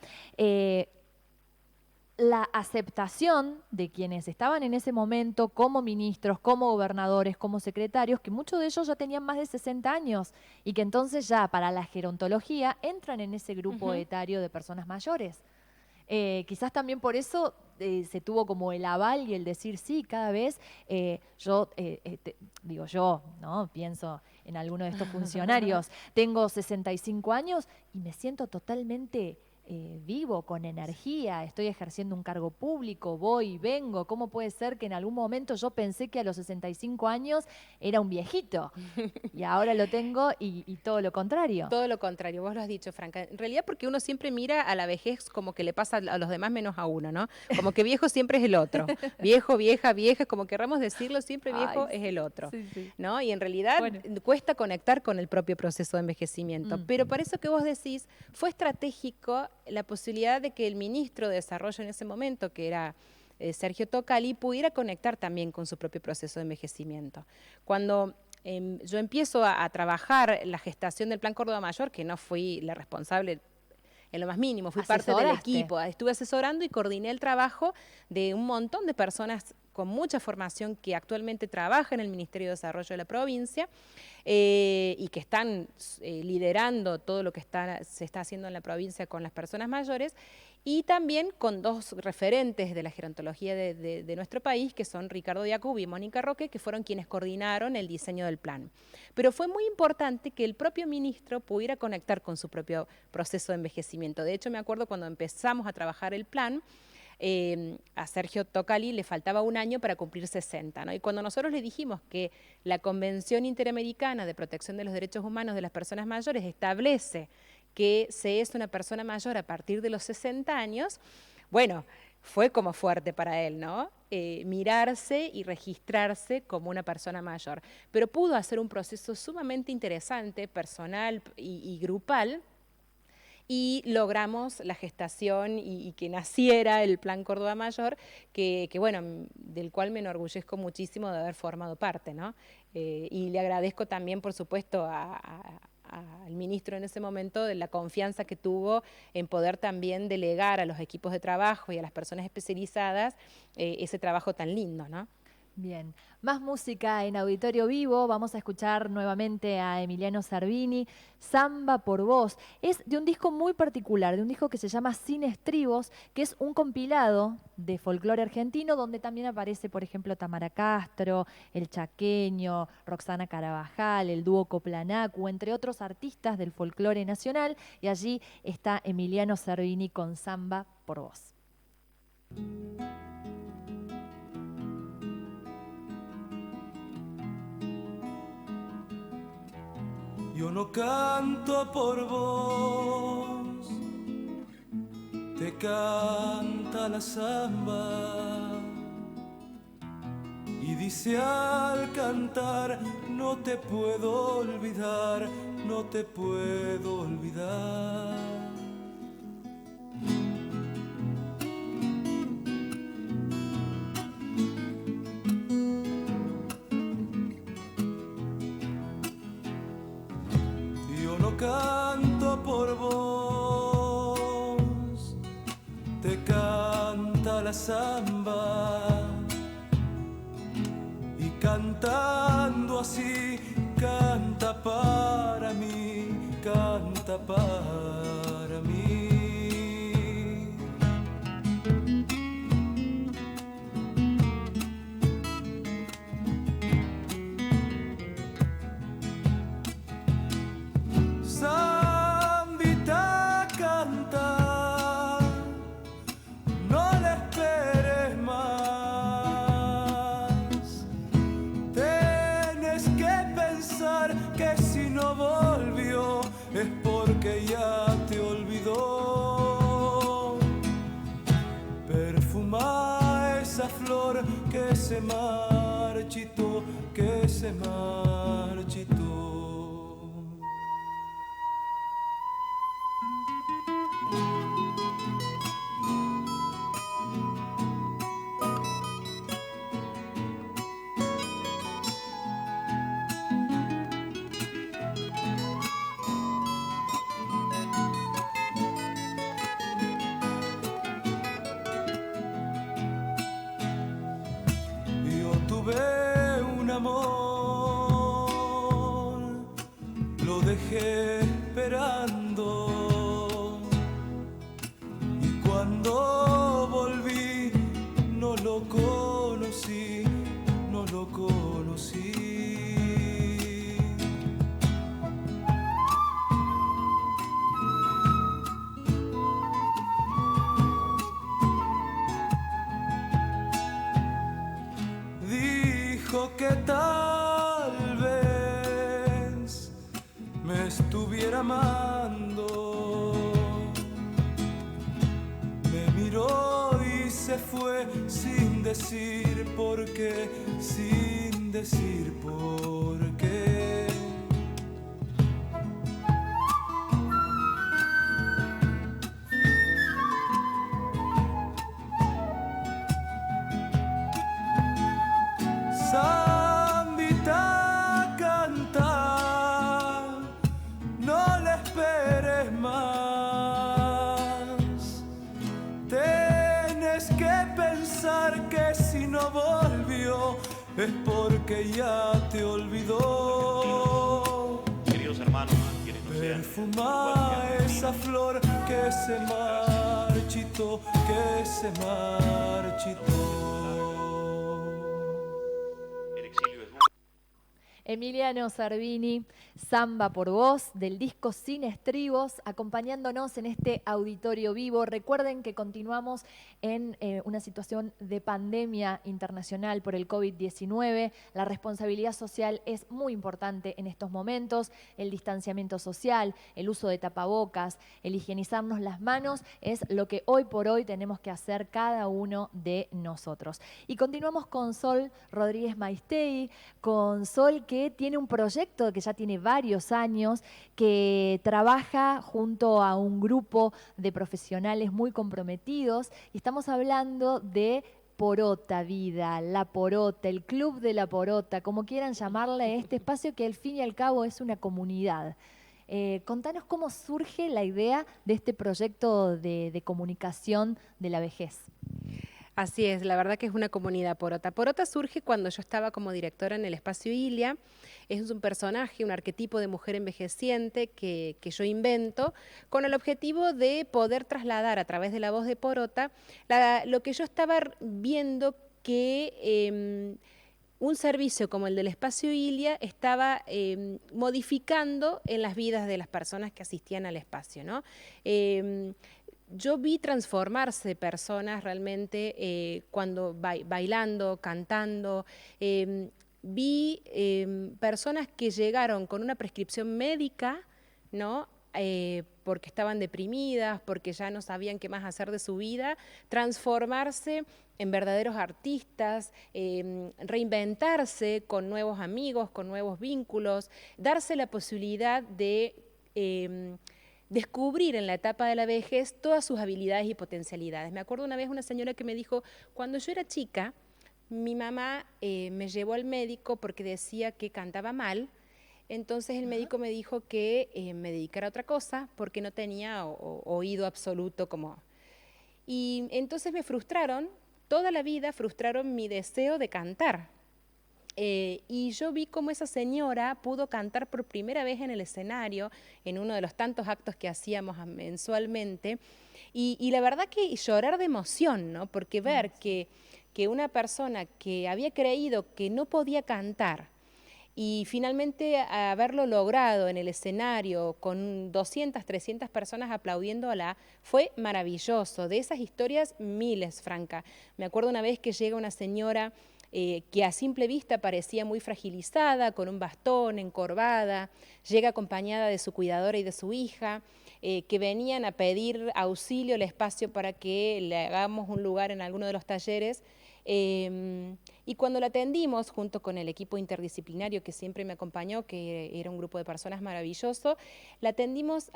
La aceptación de quienes estaban en ese momento como ministros, como gobernadores, como secretarios, que muchos de ellos ya tenían más de 60 años y que entonces ya para la gerontología entran en ese grupo etario de personas mayores. Quizás también por eso se tuvo como el aval y el decir sí, cada vez digo yo, ¿no? Pienso en alguno de estos funcionarios, tengo 65 años y me siento totalmente vivo, con energía, estoy ejerciendo un cargo público, voy y vengo. ¿Cómo puede ser que en algún momento yo pensé que a los 65 años era un viejito y ahora lo tengo y todo lo contrario? Todo lo contrario, vos lo has dicho, Franca. En realidad porque uno siempre mira a la vejez como que le pasa a los demás menos a uno, ¿no? Como que viejo siempre es el otro. Viejo, vieja, vieja, como querramos decirlo, siempre viejo es el otro, ¿no? Y en realidad cuesta conectar con el propio proceso de envejecimiento. Pero por eso que vos decís, fue estratégico la posibilidad de que el ministro de Desarrollo en ese momento, que era Sergio Tocali, pudiera conectar también con su propio proceso de envejecimiento. Cuando yo empiezo a trabajar la gestación del Plan Córdoba Mayor, que no fui la responsable en lo más mínimo, fui parte del equipo, estuve asesorando y coordiné el trabajo de un montón de personas con mucha formación que actualmente trabajan en el Ministerio de Desarrollo de la provincia y que están liderando todo lo que se está haciendo en la provincia con las personas mayores, y también con dos referentes de la gerontología de nuestro país, que son Ricardo Jacobi y Mónica Roque, que fueron quienes coordinaron el diseño del plan. Pero fue muy importante que el propio ministro pudiera conectar con su propio proceso de envejecimiento. De hecho, me acuerdo cuando empezamos a trabajar el plan, a Sergio Tocali le faltaba un año para cumplir 60, ¿no? Y cuando nosotros le dijimos que la Convención Interamericana de Protección de los Derechos Humanos de las Personas Mayores establece que se es una persona mayor a partir de los 60 años, bueno, fue como fuerte para él, ¿no? Mirarse y registrarse como una persona mayor. Pero pudo hacer un proceso sumamente interesante, personal y grupal, y logramos la gestación y que naciera el Plan Córdoba Mayor, que bueno, del cual me enorgullezco muchísimo de haber formado parte, ¿no? Y le agradezco también, por supuesto, al ministro en ese momento de la confianza que tuvo en poder también delegar a los equipos de trabajo y a las personas especializadas ese trabajo tan lindo, ¿no? Bien, más música en Auditorio Vivo. Vamos a escuchar nuevamente a Emiliano Cervini, Samba por Vos. Es de un disco muy particular, de un disco que se llama Sin Estribos, que es un compilado de folclore argentino, donde también aparece, por ejemplo, Tamara Castro, El Chaqueño, Roxana Carabajal, el dúo Coplanacu, entre otros artistas del folclore nacional. Y allí está Emiliano Cervini con Samba por Vos. Yo no canto por vos, te canta la samba. Y dice al cantar, no te puedo olvidar, no te puedo olvidar. Canto por vos, te canta la samba y cantando así, canta para mí, canta para mí. Zambita canta, no le esperes más. Tienes que pensar que si no volvió es porque ya te olvidó. Perfuma esa flor que se marchitó, que se marchitó. Yo tuve un amor, lo dejé esperando, y cuando volví no lo conocí, no lo conocí. Dijo que tal vez me estuviera amando. Me miró y se fue sin decir por qué, sin decir por qué. Zambita canta, no le esperes más. Tienes que pensar que si no volvió es porque ya te olvidó. Queridos hermanos, quienes nos sean, Perfuma esa flor que se marchitó, que se marchitó. el exilio es duro. Emiliano Cervini, Samba por Vos, del disco Sin Estribos, acompañándonos en este auditorio vivo. Recuerden que continuamos en una situación de pandemia internacional por el COVID-19. La responsabilidad social es muy importante en estos momentos. El distanciamiento social, el uso de tapabocas, el higienizarnos las manos es lo que hoy por hoy tenemos que hacer cada uno de nosotros. Y continuamos con Sol Rodríguez Maistegui, con Sol que tiene un proyecto que ya tiene varios años, que trabaja junto a un grupo de profesionales muy comprometidos, y estamos hablando de Porota Vida, La Porota, el Club de La Porota, como quieran llamarle, este espacio que al fin y al cabo es una comunidad. Contanos cómo surge la idea de este proyecto de comunicación de la vejez. Así es, la verdad que es una comunidad Porota. Porota surge cuando yo estaba como directora en el Espacio Ilia. Es un personaje, un arquetipo de mujer envejeciente que yo invento con el objetivo de poder trasladar a través de la voz de Porota lo que yo estaba viendo que un servicio como el del Espacio Ilia estaba modificando en las vidas de las personas que asistían al espacio, ¿no? Yo vi transformarse personas realmente cuando bailando, cantando. Vi personas que llegaron con una prescripción médica, ¿no? Porque estaban deprimidas, porque ya no sabían qué más hacer de su vida, transformarse en verdaderos artistas, reinventarse con nuevos amigos, con nuevos vínculos, darse la posibilidad de descubrir en la etapa de la vejez todas sus habilidades y potencialidades. Me acuerdo una vez una señora que me dijo, cuando yo era chica, mi mamá me llevó al médico porque decía que cantaba mal. Entonces el médico me dijo que me dedicara a otra cosa porque no tenía oído absoluto como... Y entonces me frustraron, toda la vida frustraron mi deseo de cantar. Y yo vi cómo esa señora pudo cantar por primera vez en el escenario, en uno de los tantos actos que hacíamos mensualmente, y la verdad que llorar de emoción, ¿no? Porque ver que una persona que había creído que no podía cantar, y finalmente haberlo logrado en el escenario con 200, 300 personas aplaudiéndola, fue maravilloso. De esas historias, miles, Franca. Me acuerdo una vez que llega una señora que a simple vista parecía muy fragilizada, con un bastón, encorvada, llega acompañada de su cuidadora y de su hija, que venían a pedir auxilio, el espacio para que le hagamos un lugar en alguno de los talleres. Y cuando la atendimos, junto con el equipo interdisciplinario que siempre me acompañó, que era un grupo de personas maravilloso, la atendimos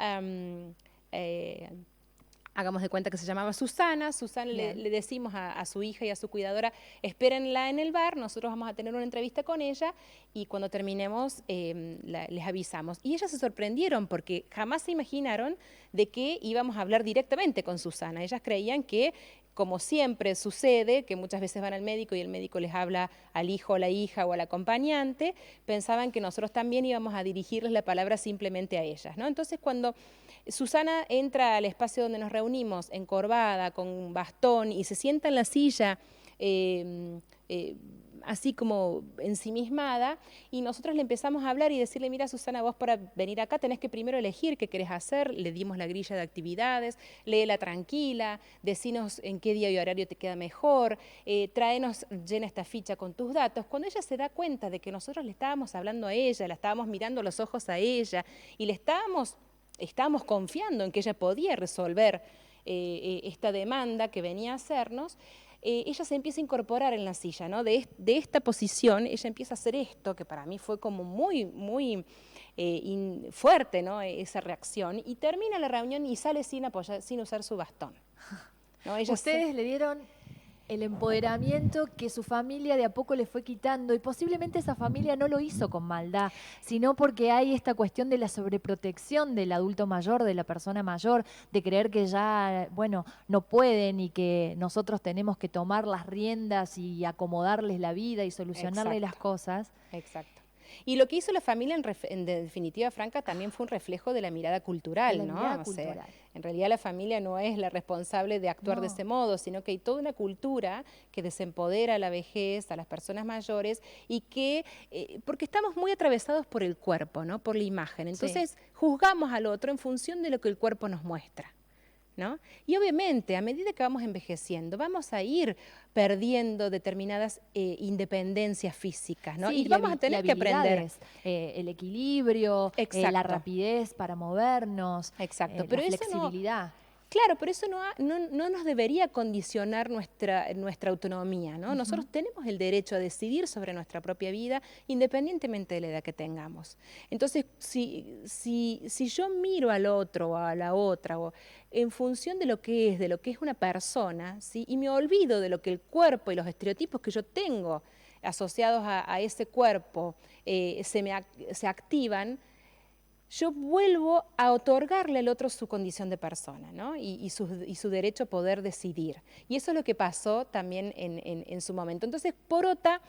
hagamos de cuenta que se llamaba Susana. Susana le decimos a su hija y a su cuidadora, espérenla en el bar, nosotros vamos a tener una entrevista con ella y cuando terminemos les avisamos. Y ellas se sorprendieron porque jamás se imaginaron de que íbamos a hablar directamente con Susana. Ellas creían que, como siempre sucede, que muchas veces van al médico y el médico les habla al hijo, a la hija o al acompañante, pensaban que nosotros también íbamos a dirigirles la palabra simplemente a ellas, ¿no? Entonces, cuando Susana entra al espacio donde nos reunimos, encorvada, con un bastón, y se sienta en la silla, así como ensimismada, y nosotros le empezamos a hablar y decirle, mira Susana, vos para venir acá tenés que primero elegir qué querés hacer, le dimos la grilla de actividades, léela tranquila, decinos en qué día y horario te queda mejor, tráenos, llena esta ficha con tus datos. Cuando ella se da cuenta de que nosotros le estábamos hablando a ella, la estábamos mirando a los ojos a ella, y le estábamos confiando en que ella podía resolver esta demanda que venía a hacernos, ella se empieza a incorporar en la silla, ¿no? De esta posición, ella empieza a hacer esto, que para mí fue como muy, muy fuerte, ¿no? Esa reacción, y termina la reunión y sale sin usar su bastón, ¿no? Ustedes le dieron el empoderamiento que su familia de a poco le fue quitando, y posiblemente esa familia no lo hizo con maldad, sino porque hay esta cuestión de la sobreprotección del adulto mayor, de la persona mayor, de creer que ya, bueno, no pueden y que nosotros tenemos que tomar las riendas y acomodarles la vida y solucionarles las cosas. Exacto. Y lo que hizo la familia, en definitiva, Franca, también fue un reflejo de la mirada cultural, ¿no? Mirada cultural. En realidad la familia no es la responsable de actuar de ese modo, sino que hay toda una cultura que desempodera a la vejez, a las personas mayores, y que, porque estamos muy atravesados por el cuerpo, ¿no? Por la imagen. Entonces, juzgamos al otro en función de lo que el cuerpo nos muestra, ¿no? Y obviamente, a medida que vamos envejeciendo, vamos a ir perdiendo determinadas independencias físicas, ¿no? Sí, y vamos a tener que aprender. El equilibrio, la rapidez para movernos, Exacto. pero la flexibilidad. Claro, pero eso no nos debería condicionar nuestra autonomía, ¿no? Nosotros tenemos el derecho a decidir sobre nuestra propia vida, independientemente de la edad que tengamos. Entonces, si yo miro al otro o a la otra, o en función de lo que es una persona, ¿sí? Y me olvido de lo que el cuerpo y los estereotipos que yo tengo asociados a ese cuerpo se activan, yo vuelvo a otorgarle al otro su condición de persona, ¿no? y su derecho a poder decidir. Y eso es lo que pasó también en su momento. Entonces, Porota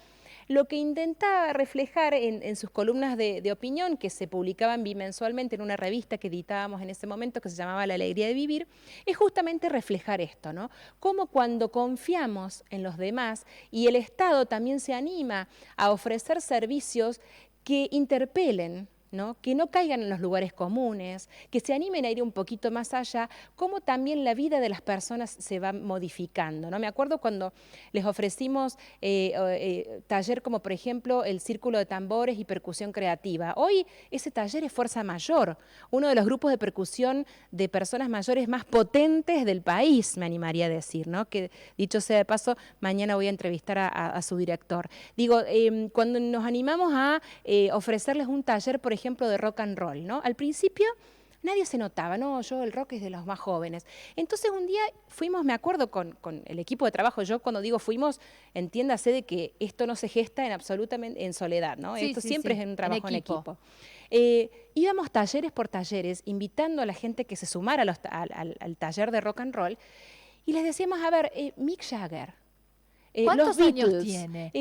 lo que intentaba reflejar en sus columnas de opinión, que se publicaban bimensualmente en una revista que editábamos en ese momento, que se llamaba La Alegría de Vivir, es justamente reflejar esto, ¿no? Cómo cuando confiamos en los demás y el Estado también se anima a ofrecer servicios que interpelen, ¿no? Que no caigan en los lugares comunes, que se animen a ir un poquito más allá, cómo también la vida de las personas se va modificando, ¿no? Me acuerdo cuando les ofrecimos taller como por ejemplo el Círculo de Tambores y Percusión Creativa. Hoy ese taller es Fuerza Mayor, uno de los grupos de percusión de personas mayores más potentes del país, me animaría a decir, ¿no? Que dicho sea de paso, mañana voy a entrevistar a su director. Digo, cuando nos animamos a ofrecerles un taller, por ejemplo, de rock and roll, ¿no? Al principio nadie se notaba, no, el rock es de los más jóvenes. Entonces un día fuimos, me acuerdo, con el equipo de trabajo. Yo cuando digo fuimos, entiéndase de que esto no se gesta absolutamente en soledad, ¿no? Esto siempre es un trabajo en equipo. Íbamos talleres por talleres, invitando a la gente que se sumara al taller de rock and roll, y les decíamos, a ver, Mick Jagger, ¿Cuántos los años Beatles. tiene?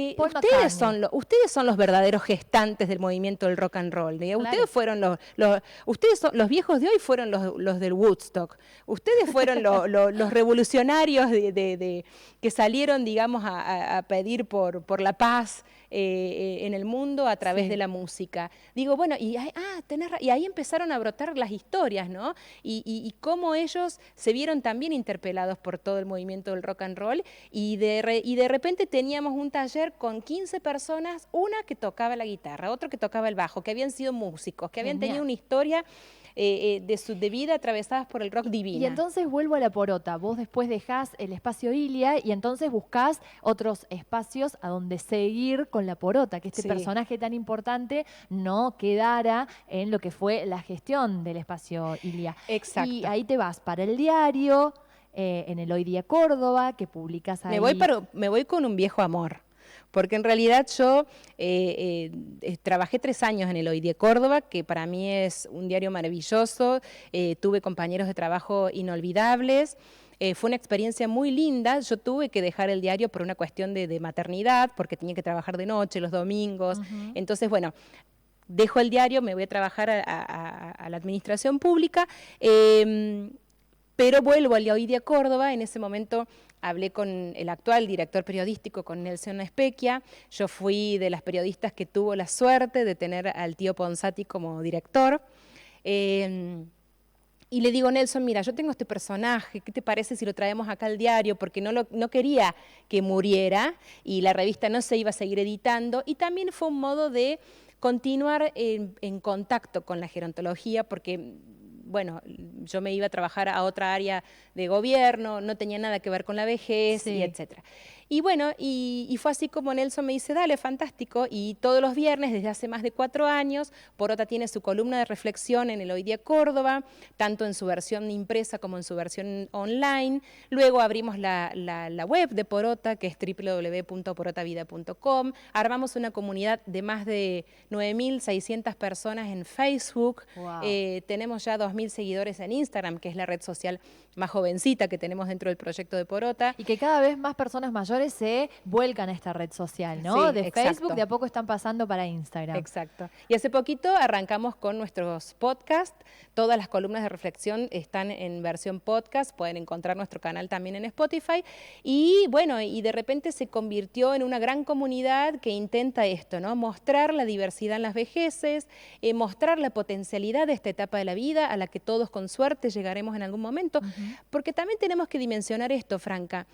Ustedes son los verdaderos gestantes del movimiento del rock and roll. Claro. Ustedes fueron los viejos de hoy fueron los del Woodstock. Ustedes fueron los revolucionarios que salieron, digamos, a pedir por la paz en el mundo a través de la música. Digo, bueno, y ahí empezaron a brotar las historias, ¿no? Y cómo ellos se vieron también interpelados por todo el movimiento del rock and roll, y de repente teníamos un taller con 15 personas, una que tocaba la guitarra, otro que tocaba el bajo, que habían sido músicos, que habían tenido una historia de vida atravesadas por el rock divina. Y entonces vuelvo a la porota. Vos después dejás el espacio Ilia y entonces buscás otros espacios a donde seguir con la porota, que este personaje tan importante no quedara en lo que fue la gestión del espacio Ilia. Exacto. Y ahí te vas para el diario, en el Hoy Día Córdoba, que publicas ahí. Me voy con un viejo amor. Porque en realidad yo trabajé 3 años en el Hoy Día Córdoba, que para mí es un diario maravilloso, tuve compañeros de trabajo inolvidables, fue una experiencia muy linda. Yo tuve que dejar el diario por una cuestión de maternidad, porque tenía que trabajar de noche, los domingos. Entonces, bueno, dejo el diario, me voy a trabajar a la administración pública, pero vuelvo al Hoy Día Córdoba. En ese momento hablé con el actual director periodístico, con Nelson Espequia. Yo fui de las periodistas que tuvo la suerte de tener al tío Ponsati como director. Y le digo, Nelson, mira, yo tengo este personaje, ¿qué te parece si lo traemos acá al diario? Porque no quería que muriera y la revista no se iba a seguir editando. Y también fue un modo de continuar en contacto con la gerontología, porque bueno, yo me iba a trabajar a otra área de gobierno, no tenía nada que ver con la vejez, y etcétera. Y bueno, y fue así como Nelson me dice, dale, fantástico, y todos los viernes, desde hace más de 4 años, Porota tiene su columna de reflexión en el Hoy Día Córdoba, tanto en su versión impresa como en su versión online. Luego abrimos la web de Porota, que es www.porotavida.com. Armamos una comunidad de más de 9.600 personas en Facebook. Wow. Tenemos ya 2.000 seguidores en Instagram, que es la red social más jovencita que tenemos dentro del proyecto de Porota. Y que cada vez más personas mayores se vuelcan a esta red social, ¿no? Sí, de exacto. Facebook de a poco están pasando para Instagram. Exacto. Y hace poquito arrancamos con nuestros podcasts. Todas las columnas de reflexión están en versión podcast. Pueden encontrar nuestro canal también en Spotify. Y bueno, y de repente se convirtió en una gran comunidad que intenta esto, ¿no? Mostrar la diversidad en las vejeces, mostrar la potencialidad de esta etapa de la vida a la que todos con suerte llegaremos en algún momento. Porque también tenemos que dimensionar esto, Franca.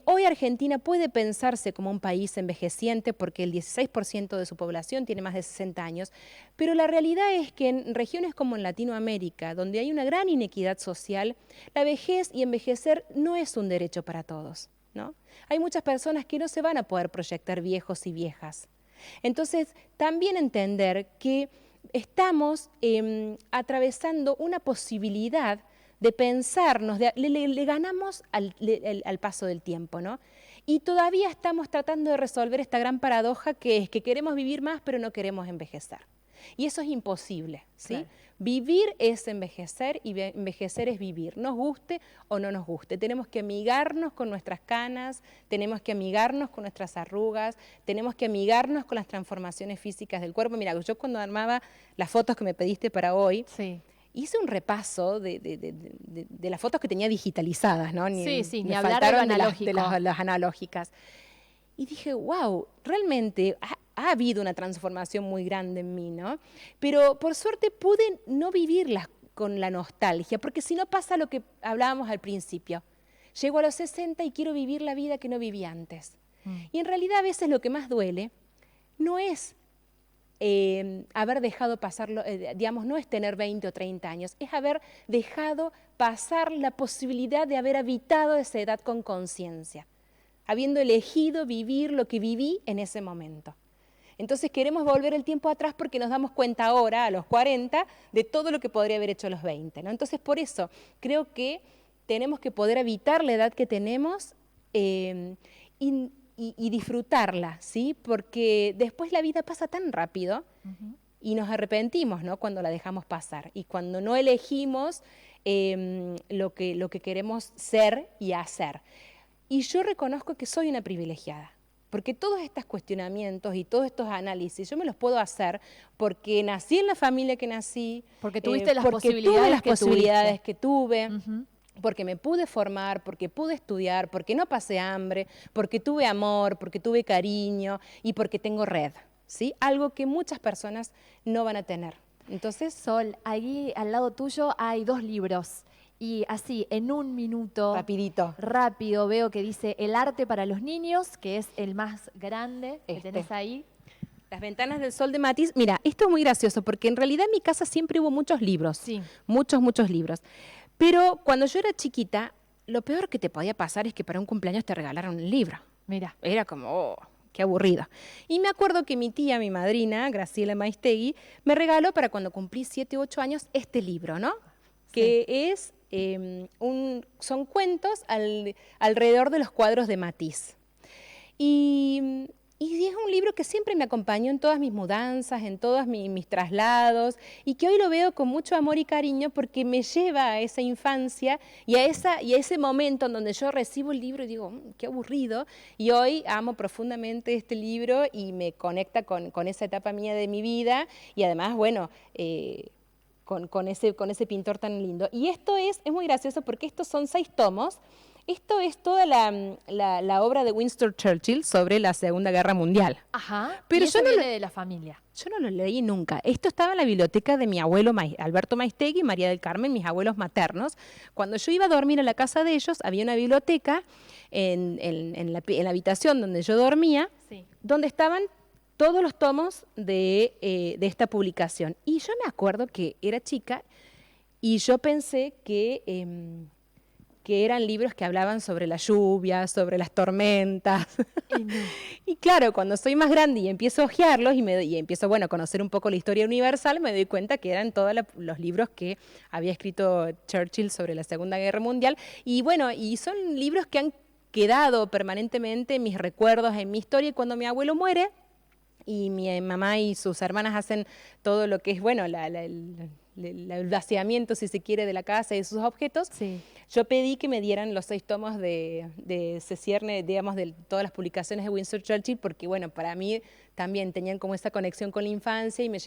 Hoy Argentina puede pensarse como un país envejeciente porque el 16% de su población tiene más de 60 años, pero la realidad es que en regiones como en Latinoamérica, donde hay una gran inequidad social, la vejez y envejecer no es un derecho para todos, ¿no? Hay muchas personas que no se van a poder proyectar viejos y viejas. Entonces, también entender que estamos atravesando una posibilidad de pensarnos, le ganamos al paso del tiempo, ¿no? Y todavía estamos tratando de resolver esta gran paradoja que es que queremos vivir más pero no queremos envejecer. Y eso es imposible, ¿sí? Claro. Vivir es envejecer y envejecer es vivir, nos guste o no nos guste. Tenemos que amigarnos con nuestras canas, tenemos que amigarnos con nuestras arrugas, tenemos que amigarnos con las transformaciones físicas del cuerpo. Mira, yo cuando armaba las fotos que me pediste para hoy, hice un repaso de las fotos que tenía digitalizadas, ¿no? Ni hablar de las analógicas. Y dije, wow, realmente ha habido una transformación muy grande en mí, ¿no? Pero por suerte pude no vivirlas con la nostalgia, porque si no pasa lo que hablábamos al principio. Llego a los 60 y quiero vivir la vida que no viví antes. Y en realidad a veces lo que más duele no es haber dejado pasarlo, digamos, no es tener 20 o 30 años, es haber dejado pasar la posibilidad de haber habitado esa edad con conciencia, habiendo elegido vivir lo que viví en ese momento. Entonces queremos volver el tiempo atrás porque nos damos cuenta ahora, a los 40, de todo lo que podría haber hecho a los 20, ¿no? Entonces por eso creo que tenemos que poder habitar la edad que tenemos y disfrutarla, ¿sí? Porque después la vida pasa tan rápido y nos arrepentimos, ¿no? Cuando la dejamos pasar y cuando no elegimos lo que queremos ser y hacer. Y yo reconozco que soy una privilegiada, porque todos estos cuestionamientos y todos estos análisis yo me los puedo hacer porque nací en la familia que nací, porque tuviste las porque posibilidades, tuve las que posibilidades que tuve, Ujú. porque me pude formar, porque pude estudiar, porque no pasé hambre, porque tuve amor, porque tuve cariño y porque tengo red, ¿sí? Algo que muchas personas no van a tener. Entonces, Sol, ahí al lado tuyo hay 2 libros. Y así, en un minuto, rapidito. rápido, veo que dice El arte para los niños, que es el más grande que tenés ahí. Las ventanas del sol de Matisse. Mira, esto es muy gracioso porque en realidad en mi casa siempre hubo muchos libros. Sí. Muchos libros. Pero cuando yo era chiquita, lo peor que te podía pasar es que para un cumpleaños te regalaran un libro. Mira. Era como, oh, qué aburrido. Y me acuerdo que mi tía, mi madrina, Graciela Maistegui, me regaló para cuando cumplí 7 u 8 años este libro, ¿no? Que es, son cuentos alrededor de los cuadros de Matisse. Y es un libro que siempre me acompañó en todas mis mudanzas, en todos mis traslados, y que hoy lo veo con mucho amor y cariño porque me lleva a esa infancia y a ese momento en donde yo recibo el libro y digo, qué aburrido, y hoy amo profundamente este libro y me conecta con esa etapa mía de mi vida, y además, bueno, con ese pintor tan lindo. Y esto es muy gracioso porque estos son 6 tomos. Esto es toda la obra de Winston Churchill sobre la Segunda Guerra Mundial. Ajá. Pero y eso yo no viene de la familia. Yo no lo leí nunca. Esto estaba en la biblioteca de mi abuelo Alberto Maistegui y María del Carmen, mis abuelos maternos. Cuando yo iba a dormir a la casa de ellos, había una biblioteca en la habitación donde yo dormía, Sí. donde estaban todos los tomos de esta publicación. Y yo me acuerdo que era chica y yo pensé que eran libros que hablaban sobre la lluvia, sobre las tormentas. Y no. Y claro, cuando soy más grande y empiezo a hojearlos y empiezo, bueno, a conocer un poco la historia universal, me doy cuenta que eran todos los libros que había escrito Churchill sobre la Segunda Guerra Mundial. Y bueno, y son libros que han quedado permanentemente en mis recuerdos, en mi historia. Y cuando mi abuelo muere y mi mamá y sus hermanas hacen todo lo que es, bueno, el vaciamiento, si se quiere, de la casa y de sus objetos, Sí. yo pedí que me dieran los 6 tomos de Se cierne, digamos, de todas las publicaciones de Winston Churchill, porque, bueno, para mí también tenían como esa conexión con la infancia y me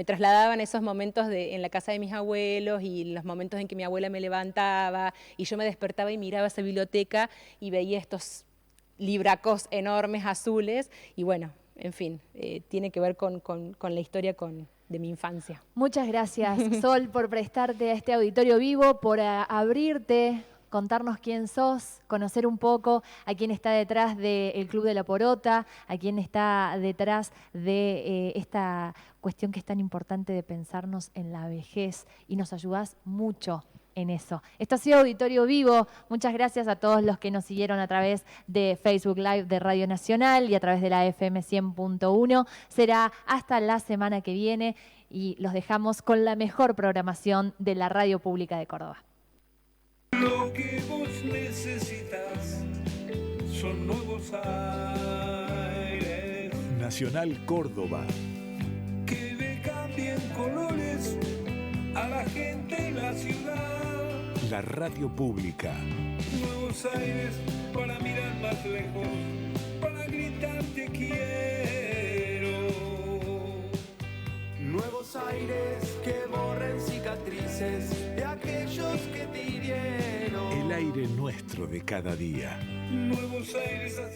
trasladaban a esos momentos en la casa de mis abuelos y los momentos en que mi abuela me levantaba y yo me despertaba y miraba esa biblioteca y veía estos libracos enormes azules y, bueno, en fin, tiene que ver con la historia de mi infancia. Muchas gracias, Sol, por prestarte a este auditorio vivo, por abrirte, contarnos quién sos, conocer un poco a quién está detrás del Club de la Porota, a quién está detrás de esta cuestión que es tan importante de pensarnos en la vejez, y nos ayudás mucho en eso. Esto ha sido Auditorio Vivo. Muchas gracias a todos los que nos siguieron a través de Facebook Live de Radio Nacional y a través de la FM 100.1. Será hasta la semana que viene y los dejamos con la mejor programación de la Radio Pública de Córdoba. Lo que vos necesitas son nuevos aires. Nacional Córdoba. Que le cambien colores a la gente en la ciudad. La radio pública. Nuevos aires para mirar más lejos, para gritar te quiero. Nuevos aires que borren cicatrices de aquellos que te hirieron. El aire nuestro de cada día. Nuevos aires hacia